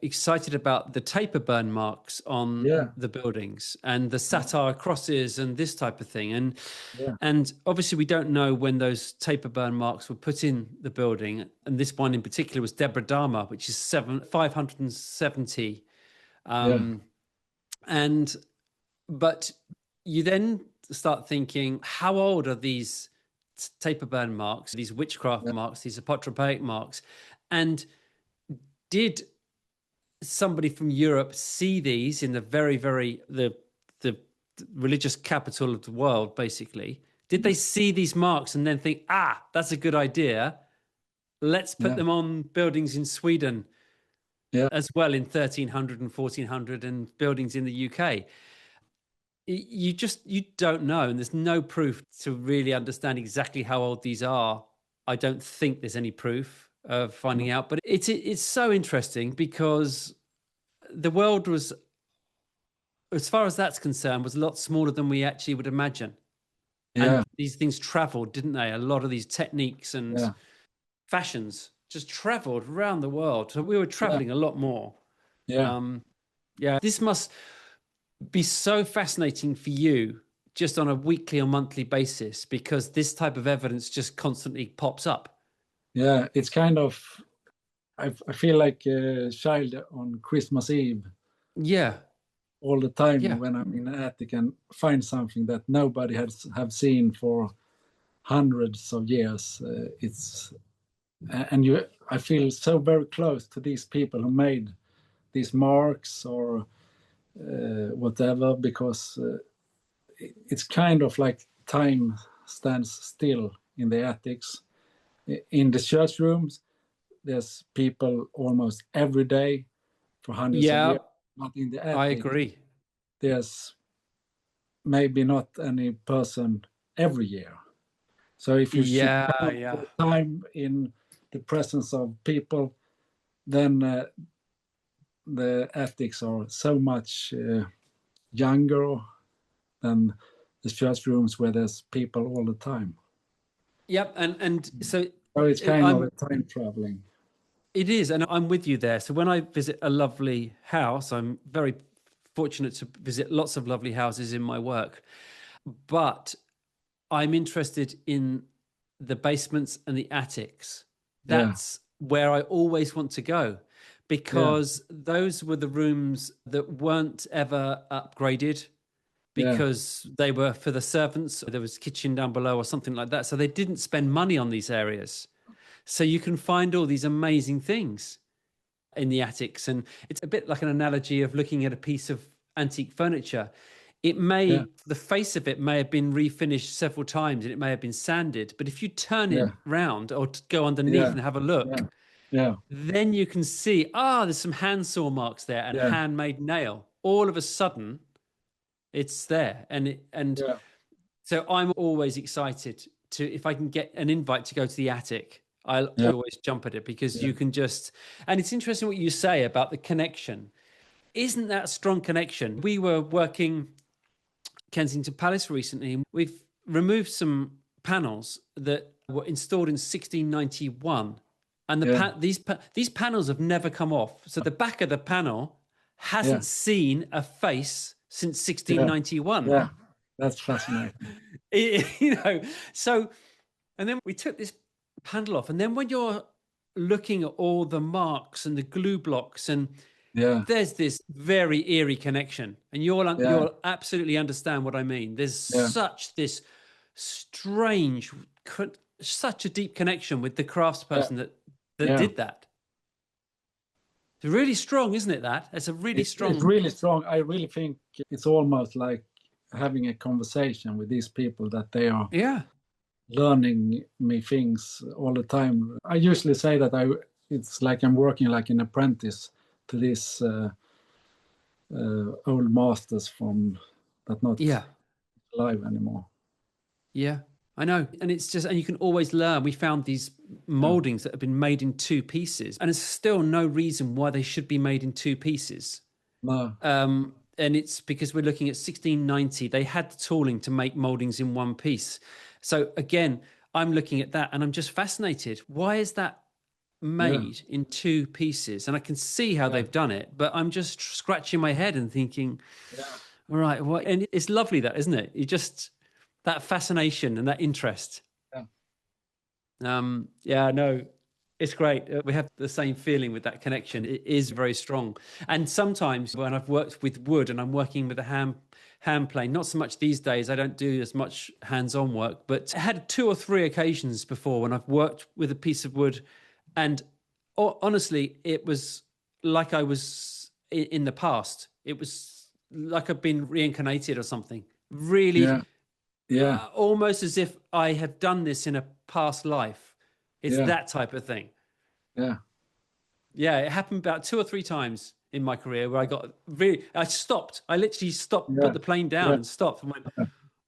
excited about the taper burn marks on the buildings and the satire crosses and this type of thing. And obviously we don't know when those taper burn marks were put in the building. And this one in particular was Deborah Dama, which is 570. But you then start thinking, how old are these taper burn marks, these witchcraft Yeah. marks, these apotropaic marks. And did somebody from Europe see these in the the religious capital of the world, basically? Did they see these marks and then think, that's a good idea, let's put them on buildings in Sweden as well in 1300 and 1400 and buildings in the UK? You don't know, and there's no proof to really understand exactly how old these are. I don't think there's any proof of finding out, but it's so interesting because the world was, as far as that's concerned, was a lot smaller than we actually would imagine. And these things traveled, didn't they? A lot of these techniques and fashions just traveled around the world. So we were traveling a lot more. This must be so fascinating for you just on a weekly or monthly basis, because this type of evidence just constantly pops up. Yeah, it's kind of, I feel like a child on Christmas Eve. Yeah. All the time when I'm in the attic and find something that nobody have seen for hundreds of years. I feel so very close to these people who made these marks or whatever, because it's kind of like time stands still in the attics. In the church rooms, there's people almost every day for hundreds of years. But in the attic, I agree. There's maybe not any person every year. So if you spend time in the presence of people, then the attics are so much younger than the church rooms where there's people all the time. Yep, and so it's kind of a time traveling. It is, and I'm with you there. So when I visit a lovely house, I'm very fortunate to visit lots of lovely houses in my work, but I'm interested in the basements and the attics. That's where I always want to go, because those were the rooms that weren't ever upgraded, because they were for the servants. There was a kitchen down below or something like that. So they didn't spend money on these areas. So you can find all these amazing things in the attics. And it's a bit like an analogy of looking at a piece of antique furniture. It may, the face of it may have been refinished several times and it may have been sanded, but if you turn it round or go underneath and have a look, then you can see, there's some hand saw marks there and a handmade nail. All of a sudden, it's there. So I'm always excited to, if I can get an invite to go to the attic, I'll always jump at it, because you can just, and it's interesting what you say about the connection. Isn't that a strong connection? We were working Kensington Palace recently, and we've removed some panels that were installed in 1691, and these panels have never come off. So the back of the panel hasn't seen a face since 1691. Yeah, that's fascinating. So, and then we took this panel off, and then when you're looking at all the marks and the glue blocks, and there's this very eerie connection, and you'll absolutely understand what I mean. There's such this strange, such a deep connection with the craftsperson that did that. It's really strong, isn't it? It's strong. It's really strong. I really think it's almost like having a conversation with these people, that they are learning me things all the time. I usually say that it's like I'm working like an apprentice to these old masters from that not alive anymore. Yeah, I know. And it's just, and you can always learn. We found these moldings that have been made in two pieces, and there's still no reason why they should be made in two pieces. No. And it's because we're looking at 1690. They had the tooling to make moldings in one piece. So again, I'm looking at that and I'm just fascinated. Why is that made in two pieces? And I can see how they've done it, but I'm just scratching my head and thinking, all right, what? And it's lovely, that, isn't it? You just, that fascination and that interest. No. It's great. We have the same feeling with that connection. It is very strong. And sometimes when I've worked with wood and I'm working with a hand plane, not so much these days, I don't do as much hands-on work, but I had 2 or 3 occasions before when I've worked with a piece of wood, and honestly, it was like I was in the past. It was like I've been reincarnated or something. Really, almost as if I have done this in a past life. It's that type of thing. Yeah. Yeah, it happened about 2 or 3 times in my career where I stopped. I literally stopped, put the plane down and stopped and went,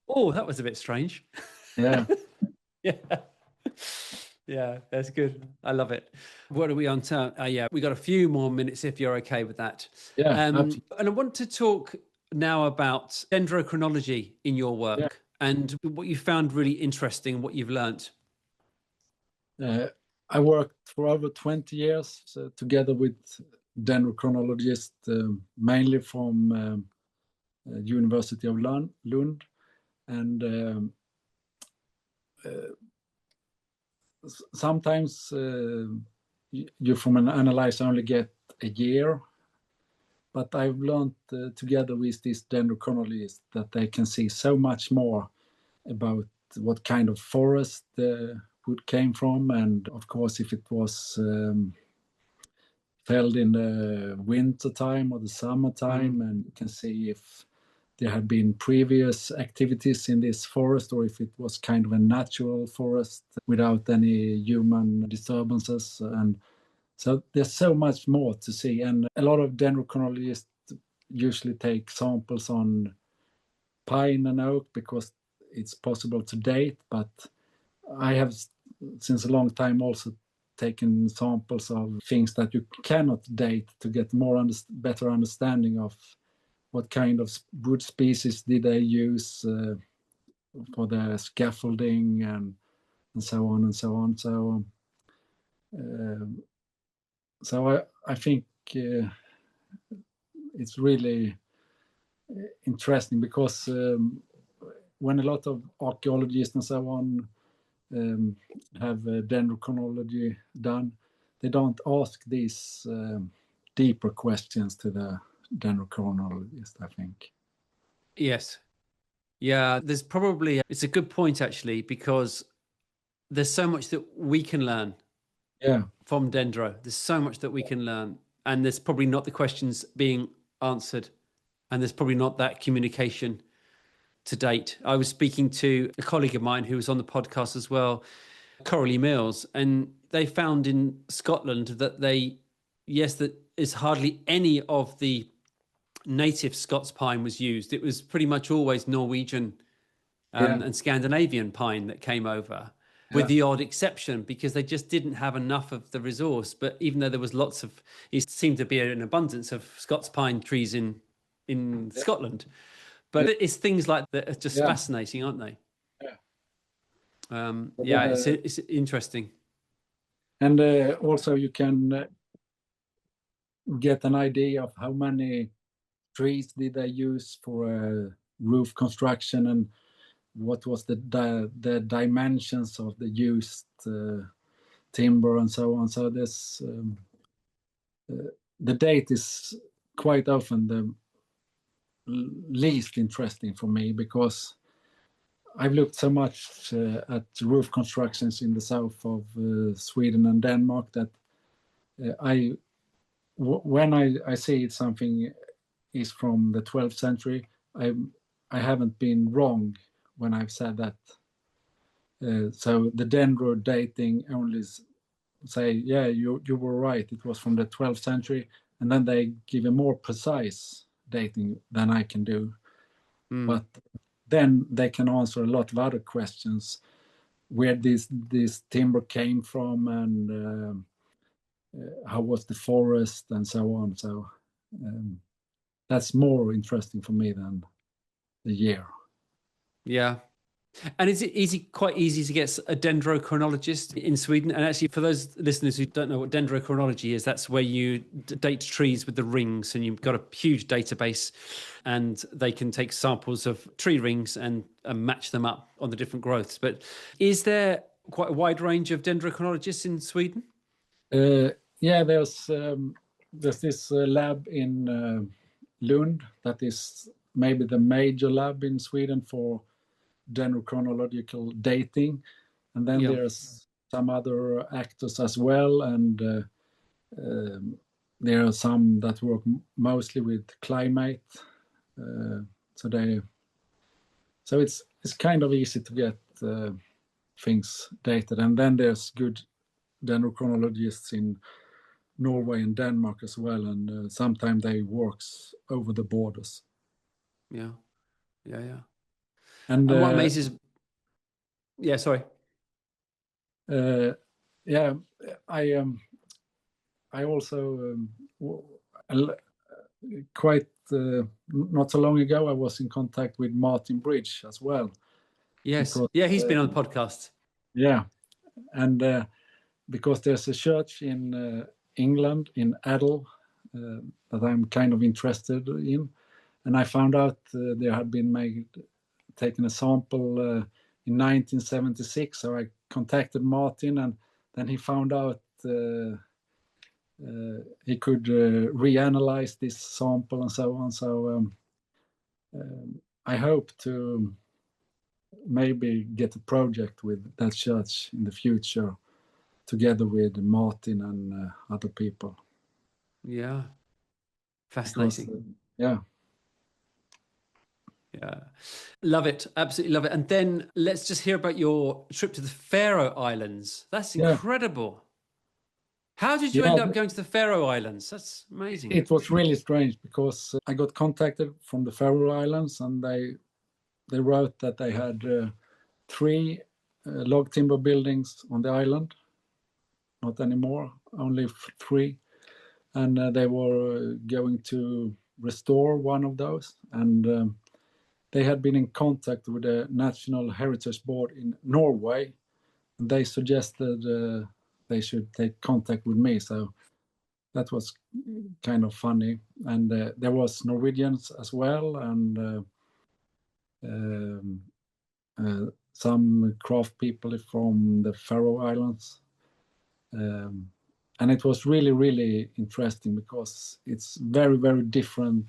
oh, that was a bit strange. Yeah. Yeah. Yeah, that's good. I love it. What are we on to? Yeah, we got a few more minutes if you're okay with that. Yeah. And I want to talk now about dendrochronology in your work and what you found really interesting, what you've learned. I worked for over 20 years together with dendrochronologists, mainly from University of Lund, and sometimes you from an analyzer only get a year, but I've learned together with these dendrochronologists that they can see so much more about what kind of forest wood came from, and of course if it was felled in the winter time or the summertime, and you can see if there had been previous activities in this forest or if it was kind of a natural forest without any human disturbances. And so there's so much more to see, and a lot of dendrochronologists usually take samples on pine and oak because it's possible to date, but I have since a long time also taken samples of things that you cannot date to get better understanding of what kind of wood species did they use for the scaffolding and so on and so on. So I think it's really interesting because when a lot of archaeologists and so on have dendrochronology done, they don't ask these deeper questions to the dendrochronologist, I think. Yes. Yeah, there's probably, it's a good point actually, because there's so much that we can learn from dendro. There's so much that we can learn, and there's probably not the questions being answered, and there's probably not that communication to date. I was speaking to a colleague of mine who was on the podcast as well, Coralie Mills, and they found in Scotland that that is hardly any of the native Scots pine was used. It was pretty much always Norwegian and Scandinavian pine that came over, with the odd exception because they just didn't have enough of the resource. But even though there was it seemed to be an abundance of Scots pine trees in Scotland. But it's things like that are just fascinating, aren't they? It's interesting. And also you can get an idea of how many trees did they use for roof construction and what was the dimensions of the used timber and so on. So this the date is quite often the least interesting for me because I've looked so much at roof constructions in the south of Sweden and Denmark that when I see something is from the 12th century, I haven't been wrong when I've said that. So the dendro dating only say, yeah, you were right, it was from the 12th century, and then they give a more precise dating than I can do. But then they can answer a lot of other questions, where this timber came from and how was the forest and so on. So that's more interesting for me than the year. Yeah. And is it quite easy to get a dendrochronologist in Sweden? And actually, for those listeners who don't know what dendrochronology is, that's where you date trees with the rings, and you've got a huge database, and they can take samples of tree rings and match them up on the different growths. But is there quite a wide range of dendrochronologists in Sweden? Yeah, there's this lab in Lund that is maybe the major lab in Sweden for dendrochronological dating, and then there's some other actors as well, and there are some that work mostly with climate. So it's kind of easy to get things dated, and then there's good dendrochronologists in Norway and Denmark as well, and sometimes they works over the borders. Yeah. And what amazes? Yeah, sorry. Yeah, I also quite not so long ago I was in contact with Martin Bridge as well. Yes, because, he's been on the podcast. Yeah, and because there's a church in England, in Adel, that I'm kind of interested in, and I found out there had been taken a sample in 1976. So I contacted Martin, and then he found out he could reanalyze this sample and so on. So I hope to maybe get a project with that church in the future, together with Martin and other people. Yeah, fascinating. Because, yeah, love it, absolutely love it. And then let's just hear about your trip to the Faroe Islands. That's incredible. How did you end up going to the Faroe Islands? That's amazing. It was really strange because I got contacted from the Faroe Islands, and they wrote that they had 3 log timber buildings on the island. Not anymore, only 3. And they were going to restore one of those. And they had been in contact with the National Heritage Board in Norway. And they suggested they should take contact with me. So that was kind of funny. And there was Norwegians as well, and some craft people from the Faroe Islands. And it was really, really interesting because it's very, very different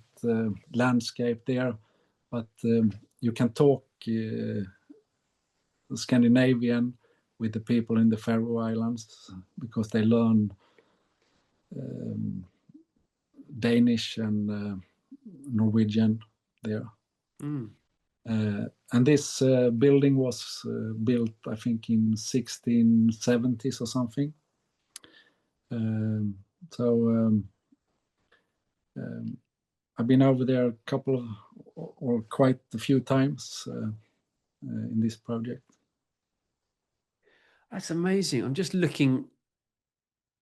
landscape there. But you can talk Scandinavian with the people in the Faroe Islands because they learn Danish and Norwegian there. And this building was built, I think, in 1670s or something. I've been over there a couple of, or quite a few times in this project. That's amazing. I'm just looking,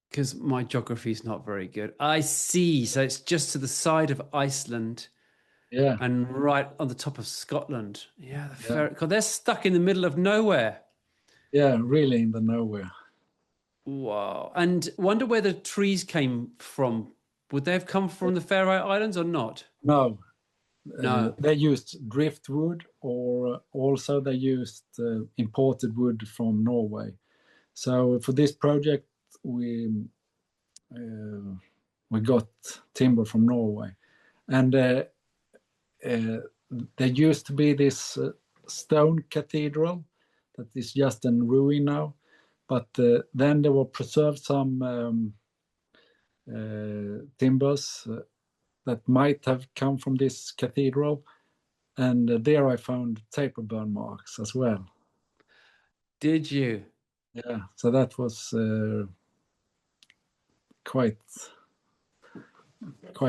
because my geography is not very good. I see. So it's just to the side of Iceland. Yeah. And right on the top of Scotland. Yeah. God, they're stuck in the middle of nowhere. Yeah, really in the nowhere. Wow. And wonder where the trees came from. Would they have come from the Faroe Islands or not? No. No. They used driftwood, or also they used imported wood from Norway. So for this project, we got timber from Norway. And there used to be this stone cathedral that is just in ruin now. But then there were preserved some timbers that might have come from this cathedral. And there I found taper burn marks as well. Did you? Yeah, so that was quite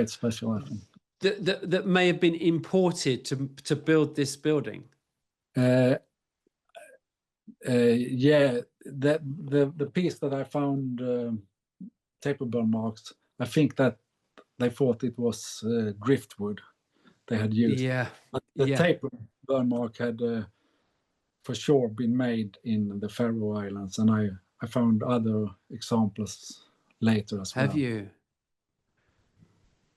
special, I think. That may have been imported to build this building. Yeah, the piece that I found taper burn marks, I think that they thought it was driftwood they had used. Yeah. But the taper burn mark had for sure been made in the Faroe Islands, and I found other examples later as well. Have you?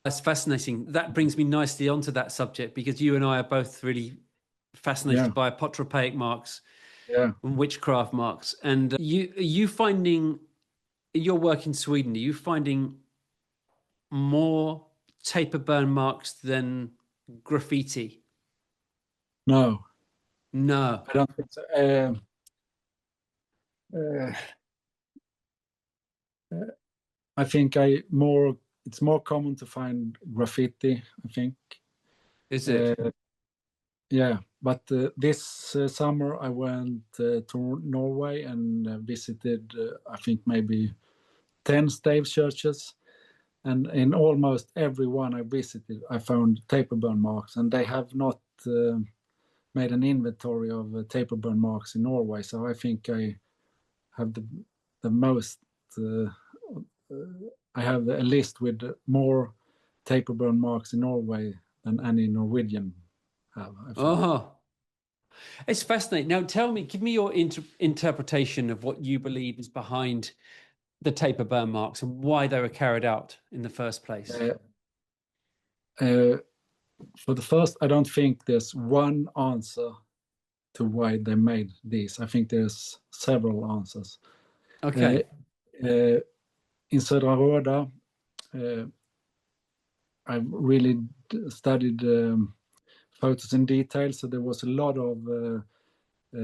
That's fascinating. That brings me nicely onto that subject, because you and I are both really fascinated by Apotropaic marks and witchcraft marks. And are you finding your work in Sweden, are you finding more taper burn marks than graffiti? No, No. I don't think so. Uh, I think it's more common to find graffiti, I think. Is it? Yeah, but this summer I went to Norway and visited, I think maybe 10 stave churches. And in almost every one I visited, I found taper burn marks, and they have not made an inventory of taper burn marks in Norway. So I think I have the most. I have a list with more taper burn marks in Norway than any Norwegian have, I think. Oh, it's fascinating. Now, tell me, give me your interpretation of what you believe is behind the taper burn marks and why they were carried out in the first place. For the first, I don't think there's one answer to why they made these. I think there's several answers. Okay. In Södra Råda, I really studied photos in detail, so there was a lot of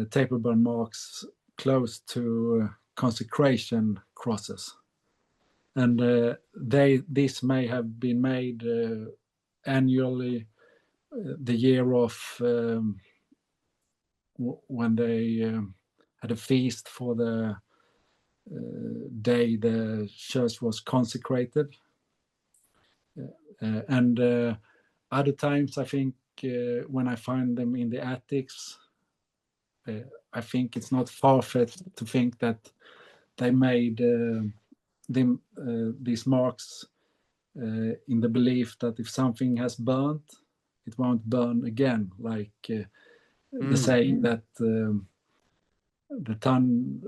taper burn marks close to consecration crosses, and these may have been made annually, the year of when they had a feast for the day the church was consecrated. And other times, I think when I find them in the attics, I think it's not far-fetched to think that they made these marks in the belief that if something has burnt, it won't burn again, like the saying that the ton.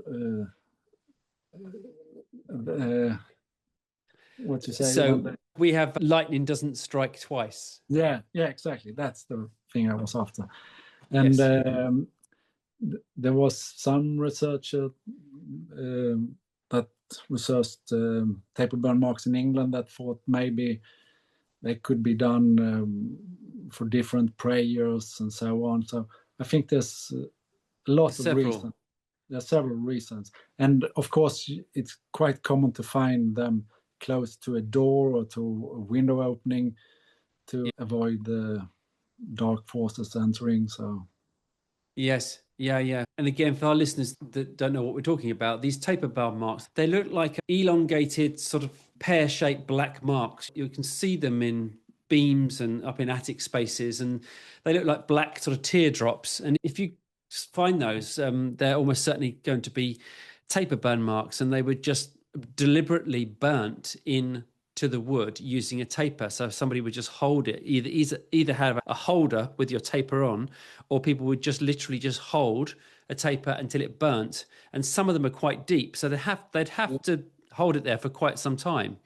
What you say? So we have lightning doesn't strike twice. Yeah, exactly. That's the thing I was after. And yes. There was some researcher that researched taper burn marks in England that thought maybe they could be done for different prayers and so on. So I think there's a lot of reasons. There are several reasons. And of course, it's quite common to find them close to a door or to a window opening to avoid the dark forces entering. So yes, yeah. And again, for our listeners that don't know what we're talking about, these taper burn marks, they look like elongated sort of pear-shaped black marks. You can see them in beams and up in attic spaces, and they look like black sort of teardrops. And if you find those, they're almost certainly going to be taper burn marks, and they were just deliberately burnt in to the wood using a taper. So somebody would just hold it, either have a holder with your taper on, or people would just literally just hold a taper until it burnt. And some of them are quite deep, so they'd have to hold it there for quite some time.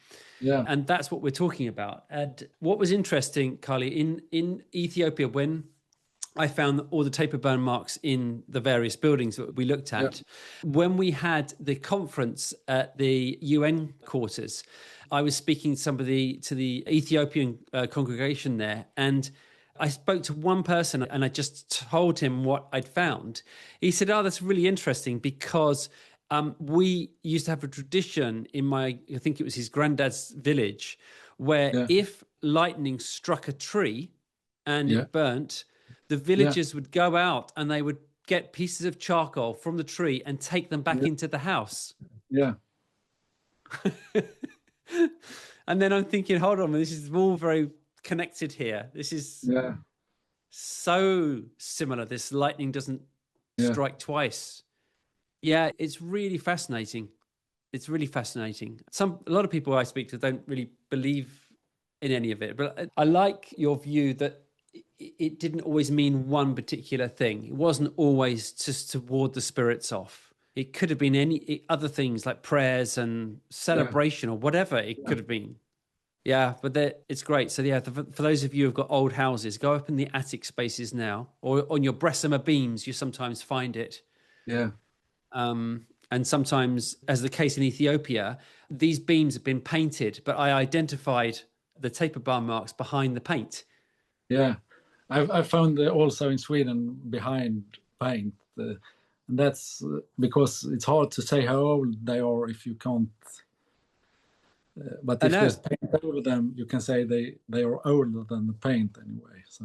Yeah. And that's what we're talking about. And what was interesting, Carly, in Ethiopia, when I found all the taper burn marks in the various buildings that we looked at. Yeah. When we had the conference at the UN quarters, I was speaking to the Ethiopian congregation there, and I spoke to one person and I just told him what I'd found. He said, "Oh, that's really interesting because we used to have a tradition in I think it was his granddad's village, where if lightning struck a tree and it burnt, the villagers would go out and they would get pieces of charcoal from the tree and take them back into the house." Yeah. And then I'm thinking, hold on, this is all very connected here. This is so similar. This lightning doesn't strike twice. Yeah, it's really fascinating. It's really fascinating. A lot of people I speak to don't really believe in any of it, but I like your view that it didn't always mean one particular thing. It wasn't always just to ward the spirits off. It could have been any other things like prayers and celebration or whatever it could have been. Yeah, but it's great. So for those of you who've got old houses, go up in the attic spaces now, or on your Bessemer beams, you sometimes find it. Yeah. And sometimes, as the case in Ethiopia, these beams have been painted, but I identified the taper bar marks behind the paint. Yeah, I found also in Sweden behind paint, and that's because it's hard to say how old they are if you can't. But if there's paint over them, you can say they are older than the paint anyway. So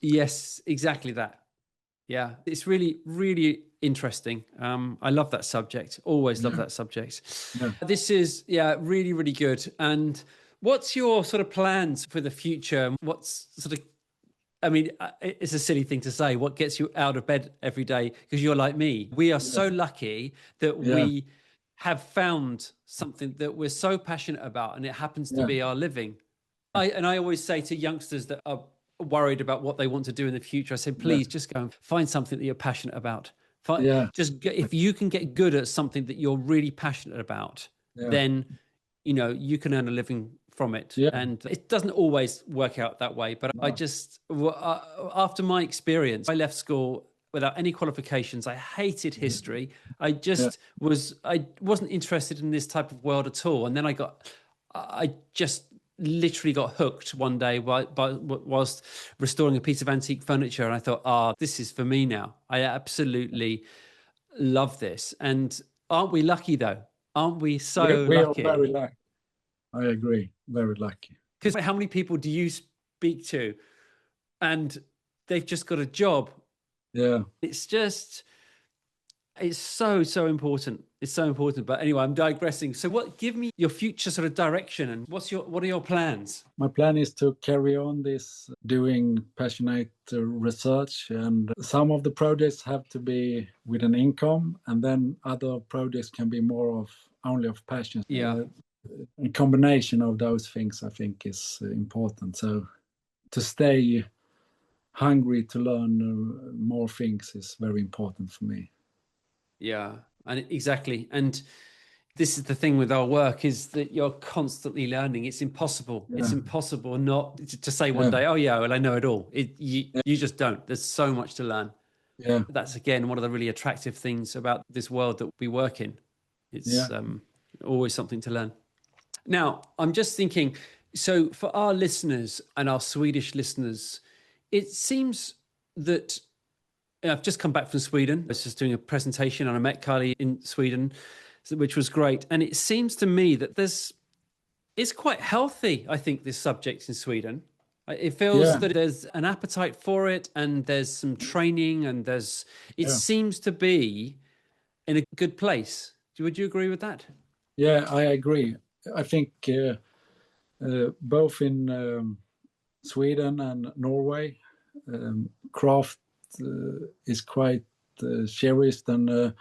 yes, exactly that. Yeah, it's really, really interesting. I love that subject. Always love that subject. Yeah. This is, really, really good. And what's your sort of plans for the future? What's sort of, I mean, it's a silly thing to say. What gets you out of bed every day? Because you're like me. We are so lucky that we have found something that we're so passionate about, and it happens to be our living. I always say to youngsters that are worried about what they want to do in the future, I say, please just go and find something that you're passionate about. If you can get good at something that you're really passionate about, then you can earn a living from it. And it doesn't always work out that way, but I just after my experience, I left school without any qualifications. I hated history. I wasn't interested in this type of world at all. And then I just literally got hooked one day whilst restoring a piece of antique furniture, and I thought, this is for me now. I absolutely love this. And aren't we lucky though? Aren't we so lucky? We are very lucky. I agree, very lucky. Because how many people do you speak to and they've just got a job? It's so important. It's so important. But anyway, I'm digressing. So give me your future sort of direction, and what are your plans? My plan is to carry on this doing passionate research, and some of the projects have to be with an income, and then other projects can be more of only of passion. A combination of those things I think is important. So to stay hungry to learn more things is very important for me. Yeah, and exactly. And this is the thing with our work, is that you're constantly learning. It's impossible. It's impossible not to say one day, I know it all. You just don't. There's so much to learn. Yeah. That's, again, one of the really attractive things about this world that we work in. It's always something to learn. Now, I'm just thinking, so for our listeners and our Swedish listeners, it seems that I've just come back from Sweden. I was just doing a presentation and I met Carly in Sweden, which was great. And it seems to me that it's quite healthy, I think, this subject in Sweden. It feels that there's an appetite for it, and there's some training, and it seems to be in a good place. Would you agree with that? Yeah, I agree. I think both in Sweden and Norway, craft is quite cherished, and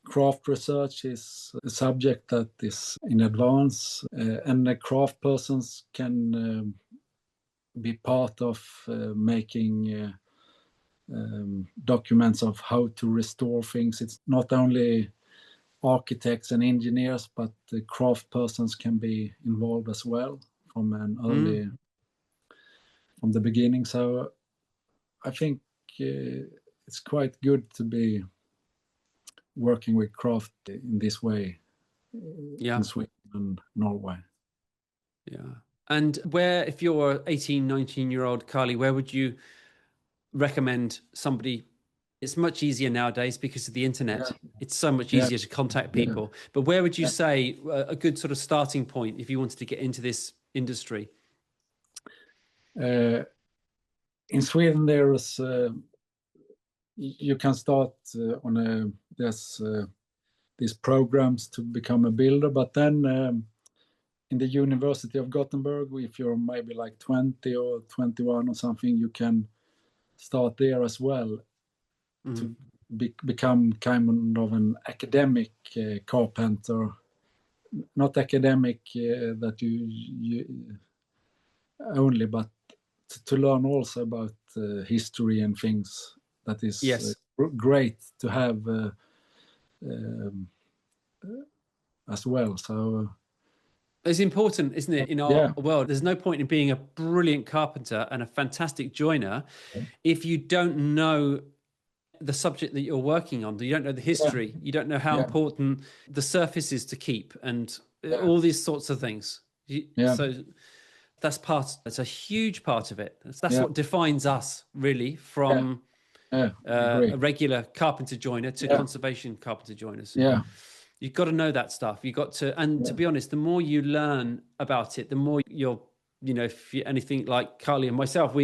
craft research is a subject that is in advance, and the craft persons can be part of making documents of how to restore things. It's not only architects and engineers, but the craft persons can be involved as well from the beginning. So I think it's quite good to be working with craft in this way in Sweden and Norway. Yeah. And if you're 18, 19-year-old Carly, where would you recommend somebody? It's much easier nowadays because of the internet. It's so much easier to contact people. But where would you say a good sort of starting point if you wanted to get into this industry? In Sweden, there's you can start there's these programs to become a builder, but then in the University of Gothenburg, if you're maybe like 20 or 21 or something, you can start there as well to become kind of an academic carpenter. Not academic that you only, but to learn also about history and things. That is great to have as well. So it's important, isn't it, in our world? There's no point in being a brilliant carpenter and a fantastic joiner if you don't know the subject that you're working on. You don't know the history. You don't know how important the surface is to keep, and all these sorts of things. So that's a huge part of it. That's what defines us, really, from a regular carpenter joiner to conservation carpenter joiners. Yeah. You've got to know that stuff. You got to, and to be honest, the more you learn about it, the more if you're anything like Carly and myself,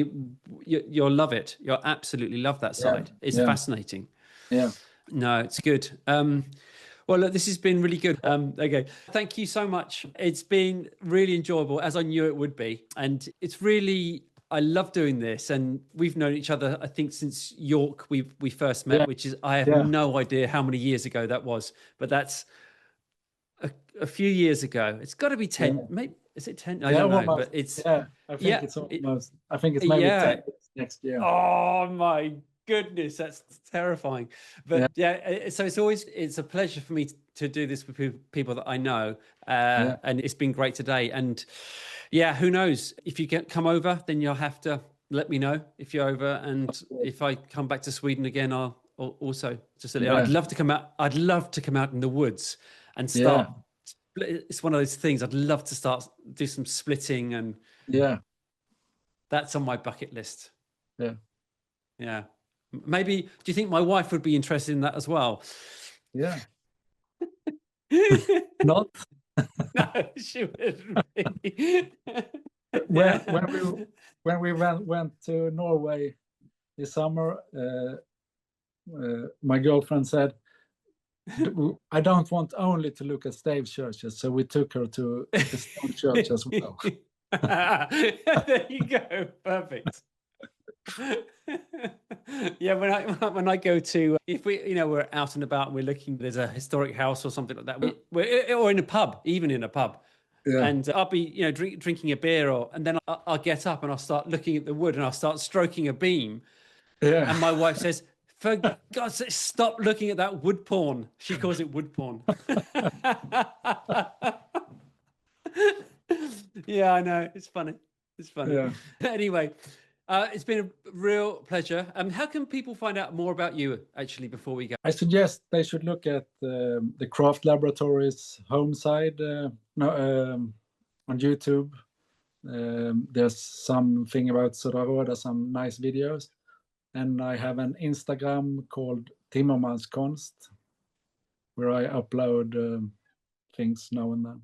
you'll love it. You'll absolutely love that side. It's fascinating. Yeah. No, it's good. Well, look, this has been really good. Okay. Thank you so much. It's been really enjoyable, as I knew it would be. And it's really, I love doing this. And we've known each other, I think, since York we first met, which is, I have no idea how many years ago that was, but that's a few years ago. It's got to be 10, maybe. Is it 10? I don't know, but it's... I think it's almost... I think it's maybe 10 next year. Oh, my goodness, that's terrifying. But so it's a pleasure for me to do this with people that I know. And it's been great today. And who knows? If you come over, then you'll have to let me know if you're over. And if I come back to Sweden again, I'll also just... I'd love to come out. I'd love to come out in the woods and start... It's one of those things I'd love to do some splitting, and that's on my bucket list. Yeah. Maybe, do you think my wife would be interested in that as well? Yeah. Not? No, she wouldn't be. When we went to Norway this summer, my girlfriend said, I don't want only to look at stave churches, so we took her to the stone church as well. There you go, perfect. When I go to, if we're out and about and we're looking, there's a historic house or something like that, or in a pub, even in a pub, and I'll be drinking a beer, and then I'll get up and I'll start looking at the wood and I'll start stroking a beam, and my wife says, for God's sake, stop looking at that wood porn. She calls it wood porn. Yeah, I know. It's funny. Yeah. Anyway, it's been a real pleasure. How can people find out more about you, actually, before we go? I suggest they should look at the Craft Laboratories home side on YouTube. There's something about Södra, some nice videos. And I have an Instagram called Timmermans Konst, where I upload things now and then.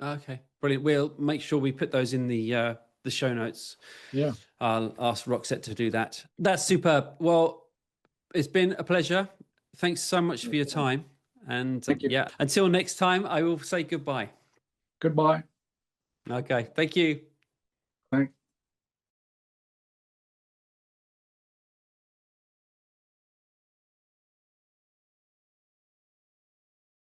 Okay, brilliant. We'll make sure we put those in the show notes. Yeah. I'll ask Roxette to do that. That's superb. Well, it's been a pleasure. Thanks so much for your time. And thank you. Until next time, I will say goodbye. Goodbye. Okay, thank you.